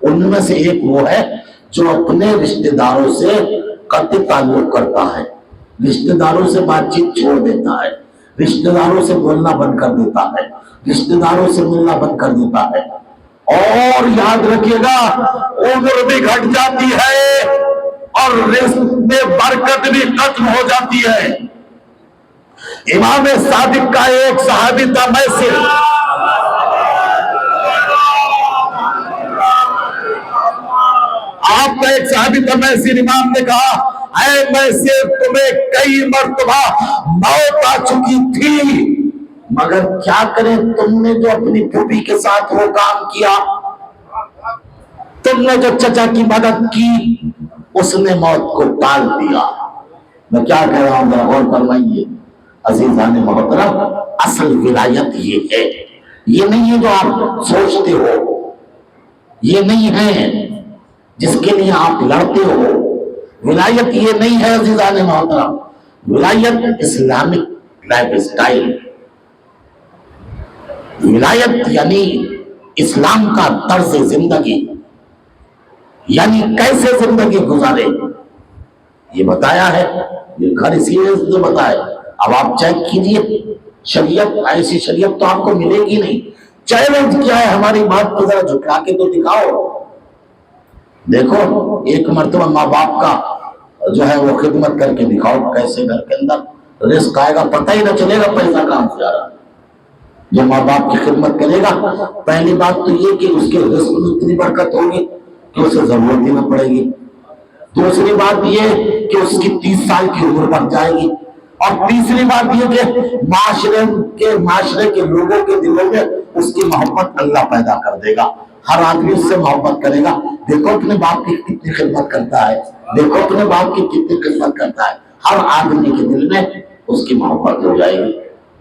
ان میں سے ایک وہ ہے جو اپنے رشتہ داروں سے قطع تعلق کرتا ہے، رشتہ داروں سے بات چیت چھوڑ دیتا ہے، رشتہ داروں سے بولنا بند کر دیتا ہے، رشتہ داروں سے ملنا بند کر دیتا ہے۔ اور یاد رکھیے گا عمر بھی گھٹ جاتی ہے اور رزق میں برکت بھی ختم ہو جاتی ہے۔ امام صادق کا ایک صحابی تھا میسر، آپ کا ایک صحابی تھا میسر، امام نے کہا اے میسر تمہیں کئی مرتبہ موت آ چکی تھی مگر کیا کریں، تم نے جو اپنی پھوپھی کے ساتھ وہ کام کیا، تم نے جو چچا کی مدد کی، اس نے موت کو ٹال دیا۔ میں کیا کہہ رہا ہوں ذرا غور فرمائیے عزیزان محترم، اصل ولایت یہ ہے، یہ نہیں ہے جو آپ سوچتے ہو، یہ نہیں ہے جس کے لیے آپ لڑتے ہو۔ ولایت یہ نہیں ہے عزیزان محترم، ولایت اسلامک لائف سٹائل، ولایت یعنی اسلام کا طرز زندگی، یعنی کیسے زندگی گزارے یہ بتایا ہے، یہ گھر اسی وجہ سے بتایا۔ اب آپ چیک کیجئے شریعت، ایسی شریعت تو آپ کو ملے گی نہیں۔ چیلنج کیا ہے ہماری بات کو ذرا جھٹلا کے تو دکھاؤ۔ دیکھو ایک مرتبہ ماں باپ کا جو ہے وہ خدمت کر کے دکھاؤ، کیسے گھر کے اندر رزق آئے گا، پتہ ہی نہ چلے گا پیسہ کہاں سے آ رہا۔ جو ماں باپ کی خدمت کرے گا، پہلی بات تو یہ کہ اس کے رزق میں اتنی برکت ہوگی کہ اسے ضرورت ہی نہ پڑے گی۔ دوسری بات یہ کہ اس کی 30 سال کی عمر بڑھ جائے گی، اور تیسری بات یہ کہ معاشرے کے لوگوں کے دلوں میں اس کی محبت اللہ پیدا کر دے گا، ہر آدمی اس سے محبت کرے گا۔ دیکھو اپنے باپ کی کتنی خدمت کرتا ہے، دیکھو اپنے باپ کی کتنی خدمت کرتا ہے، ہر آدمی کے دل میں اس کی محبت ہو جائے گی۔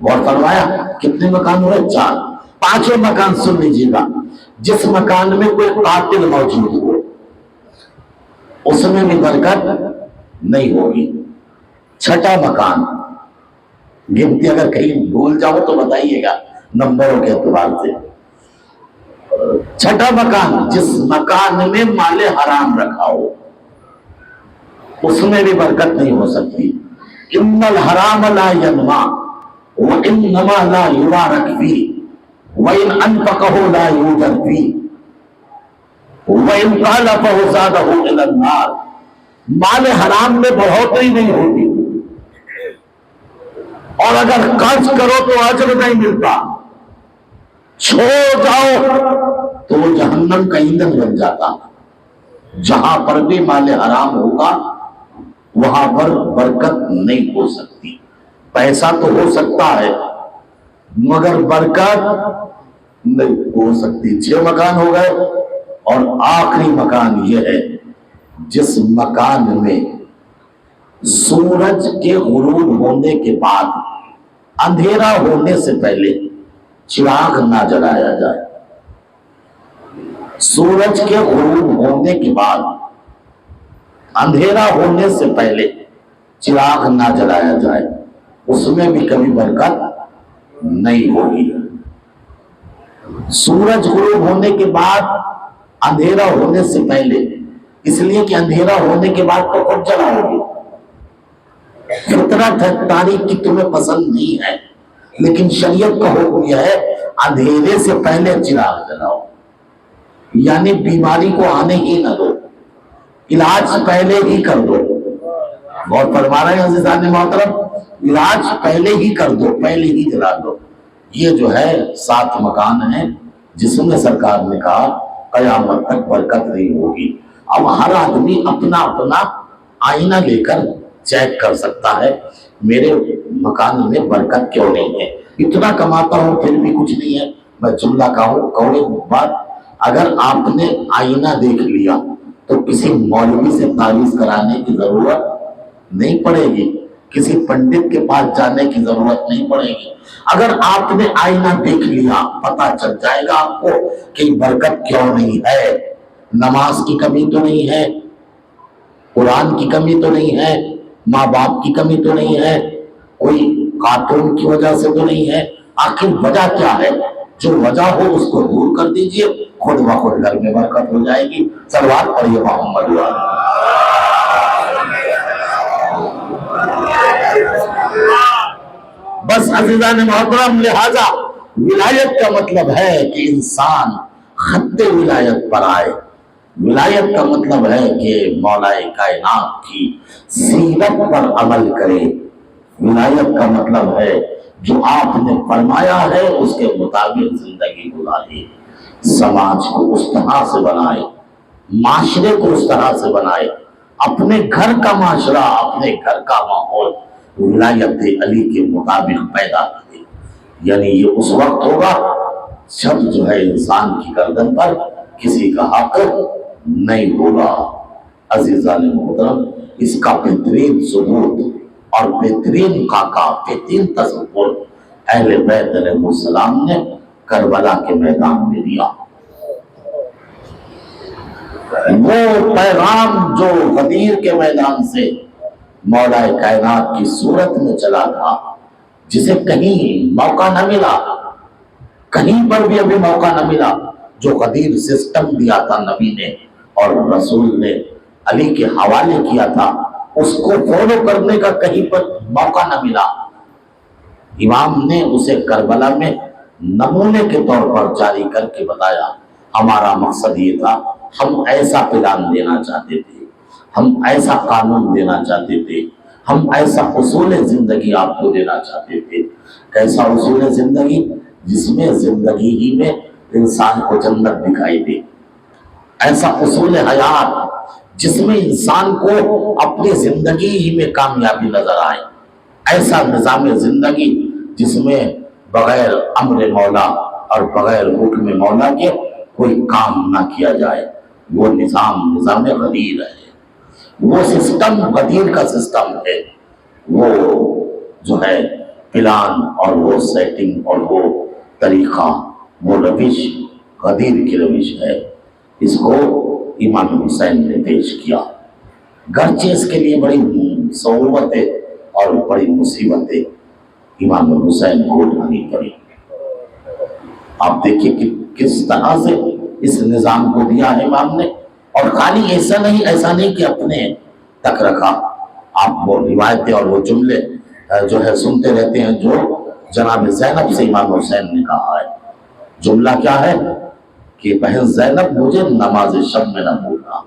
اور فرمایا کتنے مکان ہوئے؟ 4۔ 5واں مکان سن لیجیے گا، جس مکان میں کوئی قاتل موجود ہو اس میں بھی برکت نہیں ہوگی۔ 6واں مکان، گنتی اگر کہیں بھول جاؤ تو بتائیے گا نمبروں کے اعتبار سے۔ 6واں مکان، جس مکان میں مال حرام رکھا ہو اس میں بھی برکت نہیں ہو سکتی۔ ان الحرام لا ینما وانما لا یبارک فیہ وان انفقہ لا یوجد فیہ وَإِنْ قَالَ فَهُزَادَهُ إِلَى النَّارِ، مال حرام میں بڑھوتری نہیں ہوتی، اور اگر قرض کرو تو اجر نہیں ملتا، چھوڑ جاؤ تو وہ جہنم کا ایندھن بن جاتا۔ جہاں پر بھی مال حرام ہوگا وہاں پر برکت نہیں ہو سکتی۔ پیسہ تو ہو سکتا ہے مگر برکت نہیں ہو سکتی۔ 6 مکان ہو گئے، اور آخری مکان یہ ہے جس مکان میں سورج کے غروب ہونے کے بعد اندھیرا ہونے سے پہلے چراغ نہ جلایا جائے۔ سورج کے غروب ہونے کے بعد اندھیرا ہونے سے پہلے چراغ نہ جلایا جائے، اس میں بھی کبھی برکت نہیں ہوگی۔ سورج غروب ہونے کے بعد اندھیرا ہونے سے پہلے، اس لیے کہ اندھیرا ہونے کے بعد تو خود جلاؤ گے۔ فطرت ہے، تاریخ کی تمہیں پسند نہیں ہے، لیکن شریعت کا حکم یہ ہے اندھیرے سے پہلے چراغ جلاؤ، یعنی بیماری کو آنے ہی نہ دو، علاج پہلے ہی کر دو۔ غور فرما رہے ہیں عزیزان محترم، علاج پہلے ہی کر دو، پہلے ہی جلا دو۔ یہ جو ہے 7 مکان ہیں جس میں سرکار نے کہا قیامت تک برکت نہیں ہوگی۔ اب ہر آدمی اپنا اپنا آئینہ لے کر چیک کر سکتا ہے میرے مکان میں برکت کیوں نہیں ہے۔ اتنا کماتا ہوں پھر بھی کچھ نہیں ہے۔ میں جملہ کہوں ایک بات، اگر آپ نے آئینہ دیکھ لیا تو کسی مولوی سے تعویذ کرانے کی ضرورت نہیں پڑے گی، کسی پنڈت کے پاس جانے کی ضرورت نہیں پڑے گی۔ اگر آپ نے آئینہ دیکھ لیا پتہ چل جائے گا آپ کو کہ برکت کیوں نہیں ہے۔ نماز کی کمی تو نہیں ہے، قرآن کی کمی تو نہیں ہے، ماں باپ کی کمی تو نہیں ہے، کوئی کارٹون کی وجہ سے تو نہیں ہے۔ آخر وجہ کیا ہے؟ جو وجہ ہو اس کو دور کر دیجئے، خود بخود گھر میں برکت ہو جائے گی۔ صلوات پڑھیے محمد وعلیہ۔ بس عزیزان محترم، لہذا ولایت کا مطلب ہے کہ انسان خط ولایت پر آئے۔ ولایت کا مطلب ہے کہ مولا کائنات کی سیرت پر عمل کرے۔ ولایت کا مطلب ہے جو آپ نے فرمایا ہے اس کے مطابق زندگی گزارے، سماج کو اس طرح سے بنائے، معاشرے کو اس طرح سے بنائے، اپنے گھر کا معاشرہ، اپنے گھر کا ماحول ولایت علی کے مطابق پیدا کرے۔ یعنی یہ اس وقت ہوگا جب جو ہے انسان کی گردن پر کسی کا حق نہیں ہوگا۔ عزیزان محترم، اس کا بہترین ثبوت اور بہترین خاکہ، بہترین تصور اہل بیت علیہ السلام نے کربلا کے میدان میں دیا۔ وہ پیغام جو غدیر کے میدان سے مولا کائنات کی صورت میں چلا تھا، جسے کہیں موقع نہ ملا، کہیں پر بھی ابھی موقع نہ ملا، جو غدیر سسٹم دیا تھا نبی نے اور رسول نے علی کے حوالے کیا تھا، اس کو فالو کرنے کا کہیں پر موقع نہ ملا۔ امام نے اسے کربلا میں نمونے کے طور پر جاری کر کے بتایا، ہمارا مقصد یہ تھا، ہم ایسا پلان دینا چاہتے تھے، ہم ایسا قانون دینا چاہتے تھے، ہم ایسا اصول زندگی آپ کو دینا چاہتے تھے۔ کیسا اصول زندگی؟ جس میں زندگی ہی میں انسان کو جنت دکھائی دے، ایسا اصول حیات جس میں انسان کو اپنی زندگی ہی میں کامیابی نظر آئے، ایسا نظام زندگی جس میں بغیر امر مولا اور بغیر حکم مولا کے کوئی کام نہ کیا جائے۔ وہ نظام غدیر ہے، وہ سسٹم غدیر کا سسٹم ہے، وہ جو ہے پلان اور وہ سیٹنگ اور وہ طریقہ، وہ روش غدیر کی روش ہے۔ اس کو امام حسین نے پیش کیا، گرچہ اس کے لیے بڑی صعوبتیں اور بڑی مصیبتیں امام حسین کو اٹھانی پڑی۔ آپ دیکھیے کہ کس طرح سے اس نظام کو دیا ہے امام نے، اور خالی ایسا نہیں کہ اپنے تک رکھا۔ آپ وہ روایتیں اور وہ جملے جو ہے سنتے رہتے ہیں جو جناب زینب سے امام حسین نے کہا ہے۔ جملہ کیا ہے کہ بہن زینب مجھے نماز شب میں نہ بھولنا۔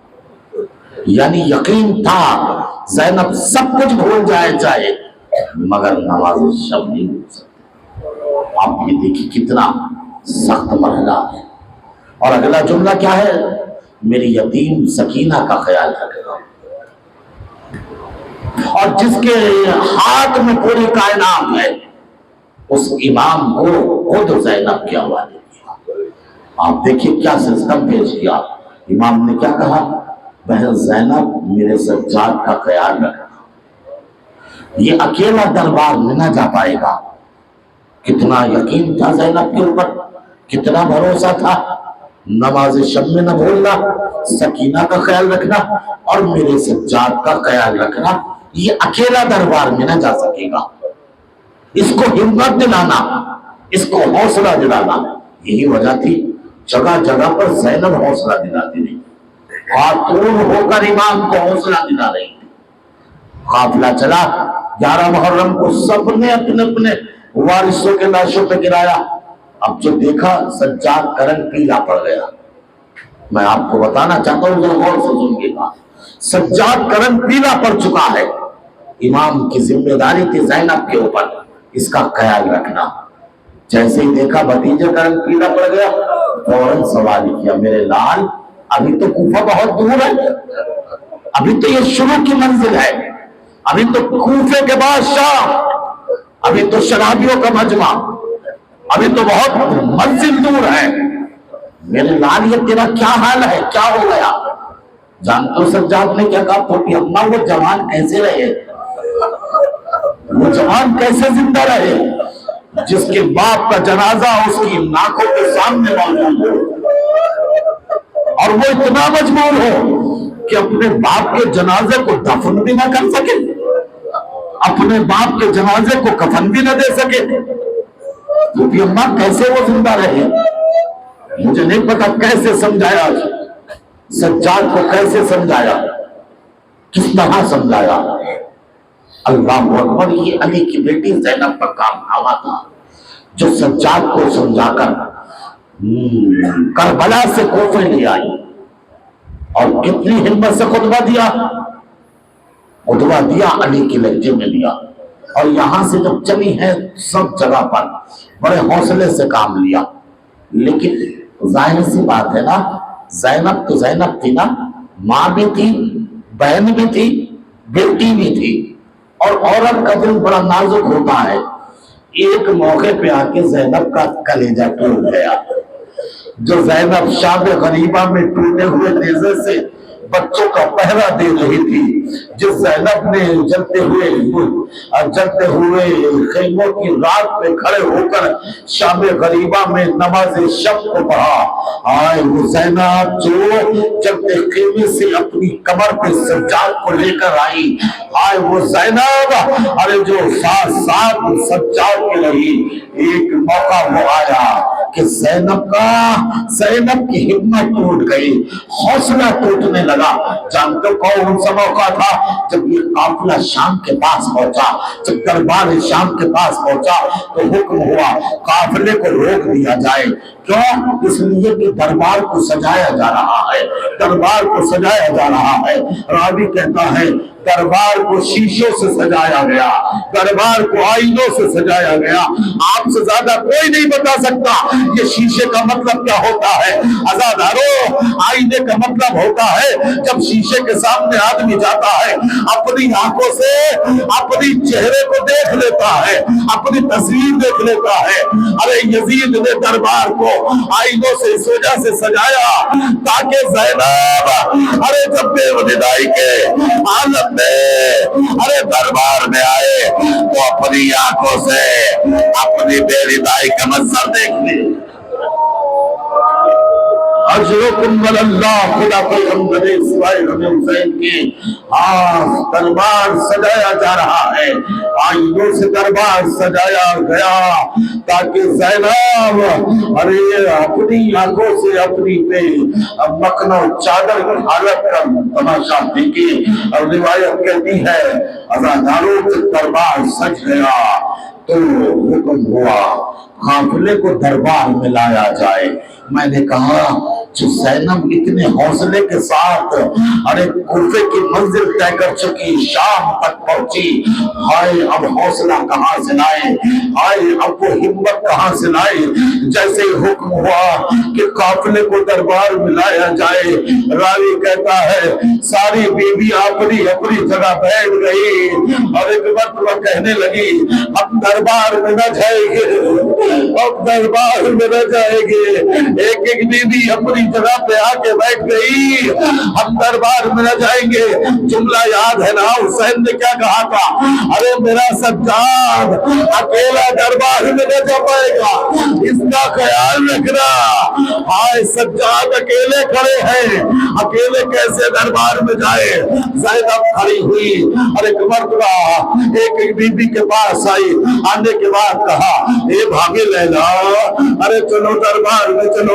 یعنی یقین تھا زینب سب کچھ بھول جائے چاہے، مگر نماز شب نہیں بھول سکتے۔ آپ یہ دیکھیں کتنا سخت مرحلہ ہے۔ اور اگلا جملہ کیا ہے؟ میری یتیم سکینہ کا خیال رکھنا۔ اور جس کے ہاتھ میں پوری کائنات ہے، اس امام کو خود زینب کے حوالے کیا۔ آپ دیکھیے کیا سسٹم پیش کیا۔ امام نے کیا کہا؟ بہن زینب میرے سجاد کا خیال رکھنا۔ یہ اکیلا دربار میں نہ جا پائے گا۔ کتنا یقین تھا زینب کے اوپر، کتنا بھروسہ تھا۔ نماز شب میں نہ بھولنا، سکینہ کا خیال رکھنا اور میرے سجاد کا خیال رکھنا، یہ اکیلا دربار میں نہ جا سکے گا۔ اس کو ہمت دلانا، اس کو حوصلہ دلانا، یہی وجہ تھی جگہ جگہ پر زینب حوصلہ دلاتی رہی، خاتون ہو کر امام کو حوصلہ دلا رہی تھی۔ قافلہ چلا 11 محرم کو، سب نے اپنے اپنے وارثوں کے لاشوں پہ گرایا۔ اب جو دیکھا سجاد کا رنگ پیلا پڑ گیا۔ میں آپ کو بتانا چاہتا ہوں ذرا غور سے سنیے گا، سجاد کا رنگ پیلا پڑ چکا ہے۔ امام کی ذمہ داری تھی زینب کے اوپر اس کا خیال رکھنا. جیسے ہی دیکھا بھتیجے کا رنگ پیلا پڑ گیا فوراً سوال کیا میرے لال ابھی تو کوفہ بہت دور ہے, ابھی تو یہ شروع کی منزل ہے, ابھی تو کوفے کے بعد شام, ابھی تو شرابیوں کا مجمع, ابھی تو بہت منزل دور ہے. میرے لال یہ تیرا کیا حال ہے, کیا ہو گیا؟ جانتے ہو سجاد نے کیا کہا؟ پھوپھی اماں وہ جوان کیسے رہے, وہ جوان کیسے زندہ رہے جس کے باپ کا جنازہ اس کی ناکوں کے سامنے موجود ہو, اور وہ اتنا مجبور ہو کہ اپنے باپ کے جنازے کو دفن بھی نہ کر سکے, اپنے باپ کے جنازے کو کفن بھی نہ دے سکے. پھوپھی اماں کیسے وہ زندہ رہے؟ مجھے نہیں پتا کیسے سمجھایا, سجاد کو کیسے سمجھایا, کس طرح سمجھایا. اللہ اکبر, یہ علی کی بیٹی زینب کا کام آوا تھا جو سجاد کو سمجھا کر کربلا سے کوفے لے آئی, اور کتنی ہمت سے خطبہ دیا, خطبہ دیا علی کے لہجے میں دیا, اور یہاں سے جب چلی ہے سب جگہ پر بڑے حوصلے سے کام لیا. لیکن ظاہر سی بات ہے نا, زینب تو زینب تھی نا, ماں بھی تھی, بہن بھی تھی, بیٹی بھی تھی, اور عورت کا دل بڑا نازک ہوتا ہے. ایک موقع پہ آ کے زینب کا کلیجہ ٹوٹ گیا. جو زینب شام غریبہ میں ٹوٹے ہوئے نیزے سے بچوں کا پہرا دے رہی تھی, جس زینب نے جلتے ہوئے خیموں کی رات پہ کھڑے ہو کر شام غریبہ میں نماز شب کو پڑھا, آئے وہ زینب جو جلتے خیمے سے اپنی کمر پہ سجاد کو لے کر آئی, آئے وہ زینب ارے جو ساتھ ساتھ سجاد کے رہی. ایک موقع وہ آیا کہ زینب کی ہمت ٹوٹ گئی, حوصلہ ٹوٹنے لگا. جانتے کون سا موقع تھا؟ جب یہ قافلہ شام کے پاس پہنچا, جب دربار شام کے پاس پہنچا تو حکم ہوا قافلے کو روک دیا جائے. کیوں؟ اس لیے کہ دربار کو سجایا جا رہا ہے, دربار کو سجایا جا رہا ہے. راوی کہتا ہے دربار کو شیشوں سے سجایا گیا, دربار کو آئینوں سے سجایا گیا. آپ سے زیادہ کوئی نہیں بتا سکتا یہ شیشے کا مطلب کیا ہوتا ہے. عزادارو, آئینے کا مطلب ہوتا ہے جب شیشے کے سامنے آدمی جاتا ہے اپنی آنکھوں سے اپنی چہرے کو دیکھ لیتا ہے, اپنی تصویر دیکھ لیتا ہے. ارے یزید نے دربار کو آئینوں سے اس وجہ سے سجایا تاکہ زینب ارے جب بے ودائی کے عالم میں ارے دربار میں آئے تو اپنی آنکھوں سے اپنی بے ودائی کا منظر دیکھ لے. اجرکم اللہ, خدا پیغم کرے سوائے ہمیں حسین کی دربار سجایا جا رہا ہے, آئینوں سے دربار سجایا گیا تاکہ زینب ارے اپنی آنکھوں سے اپنی پہ مکھنہ چادر کی حالت کا تماشا دیکھے. اور روایت کہتی ہے عزاداروں سے دربار سج گیا تو حکم ہوا قافلے کو دربار میں لایا جائے. میں نے کہا جو زینب اتنے حوصلے کے ساتھ ارے کوفے کی منزل طے کر چکی, شام تک پہنچی, ہائے اب حوصلہ کہاں سے لائے, ہائے اب وہ ہمت کہاں سے لائے. جیسے حکم ہوا کہ قافلے کو دربار میں لایا جائے, راوی کہتا ہے ساری بیوی اپنی اپنی جگہ بیٹھ گئی اور ایک مرتبہ کہنے لگی اب دربار میں نہ جائے گے, اب دربار میں نہ جائے گے. ایک ایک بیوی اپنی جگہ پہ آ کے بیٹھ گئی, ہم دربار میں نہ جائیں گے. جملہ یاد ہے نا حسین نے کیا کہا تھا, ارے میرا سجاد اکیلا دربار میں نہ جا پائے گا, اس کا خیال رکھنا. ہائے سجاد اکیلے کھڑے ہیں, اکیلے کیسے دربار میں جائے. زینب کھڑی ہوئی اور ایک مرتبہ ایک ایک بیوی کے پاس آئی, آنے کے بعد کہا اے بھابی لیلا ارے چلو دربار میں چلو,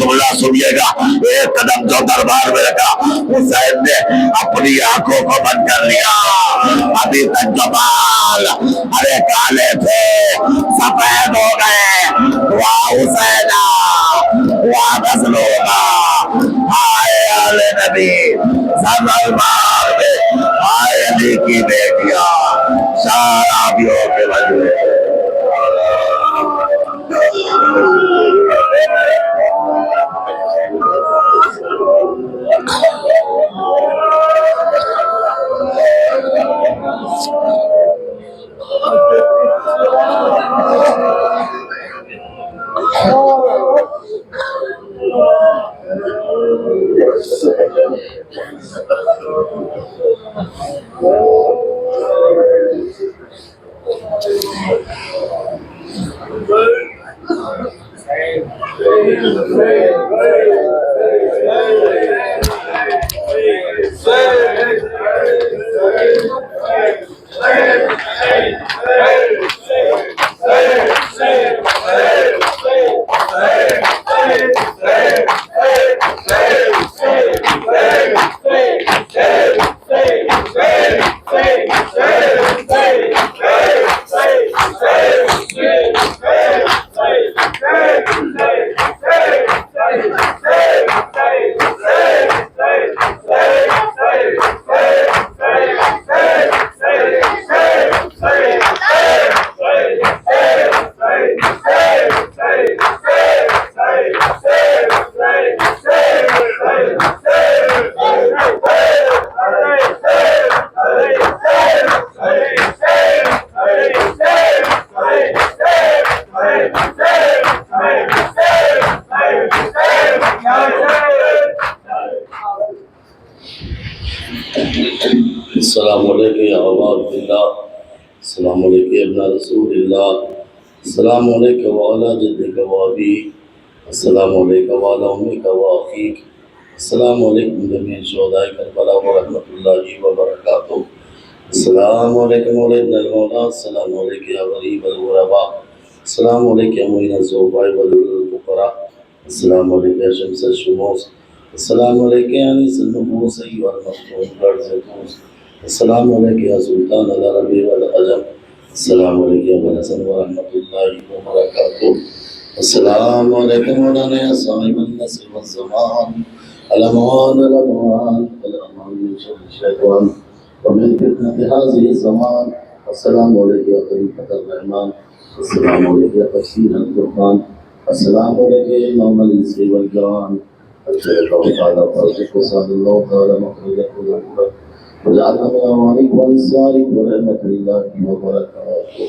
جملہ سنیے گا، ایک قدم جو دربار میں رکھا، حسین نے اپنی آنکھوں کو بند کر لیا. ابھی تک جو بال ارے کالے تھے سفید ہو گئے. واہ حسینہ، واہ مظلومہ، آئے آل نبی سرمار میں، آئے علی کی بیٹیاں شارابیوں کے مجموعے. السلام علیکم یا عباد اللہ، السلام علیکم ابن رسول اللہ، السلام علیکم وعلا جدک وابی، السلام علیکم وعلا امک واخیک، السلام علیکم جميع شہداء کربلا ورحمۃ اللہ وبرکاتہ. السلام علیکم مولا ابن المولا، السلام علیکم یا غریب الغرباء، السلام علیکم یا معین الضعفاء والفقراء، السلام علیکم یا شمس الشموس، السلام علیکم یا انیس النفوس والمختوم برزقوس، السلام علیکم یا سلطان العربی والعجم، السلام علیکم یا ابو الحسن ورحمۃ اللہ وبرکاتہ. السلام علیکم مولانا یا صاحب النصر والزمان، الامان الامان الامان من شر الشیطان ومن فتنة هذه الزمان. السلام علیکم یا خلیفۃ الرحمن، السلام علیکم یا تفسیر القرآن، السلام علیکم یا امام الانس والجان. اللہ تعالیٰ فرزق صلی اللہ تعالیٰ مخرجہ قدر وجعلنا من أمانك وأنصارك ورحمة الله وبركاته.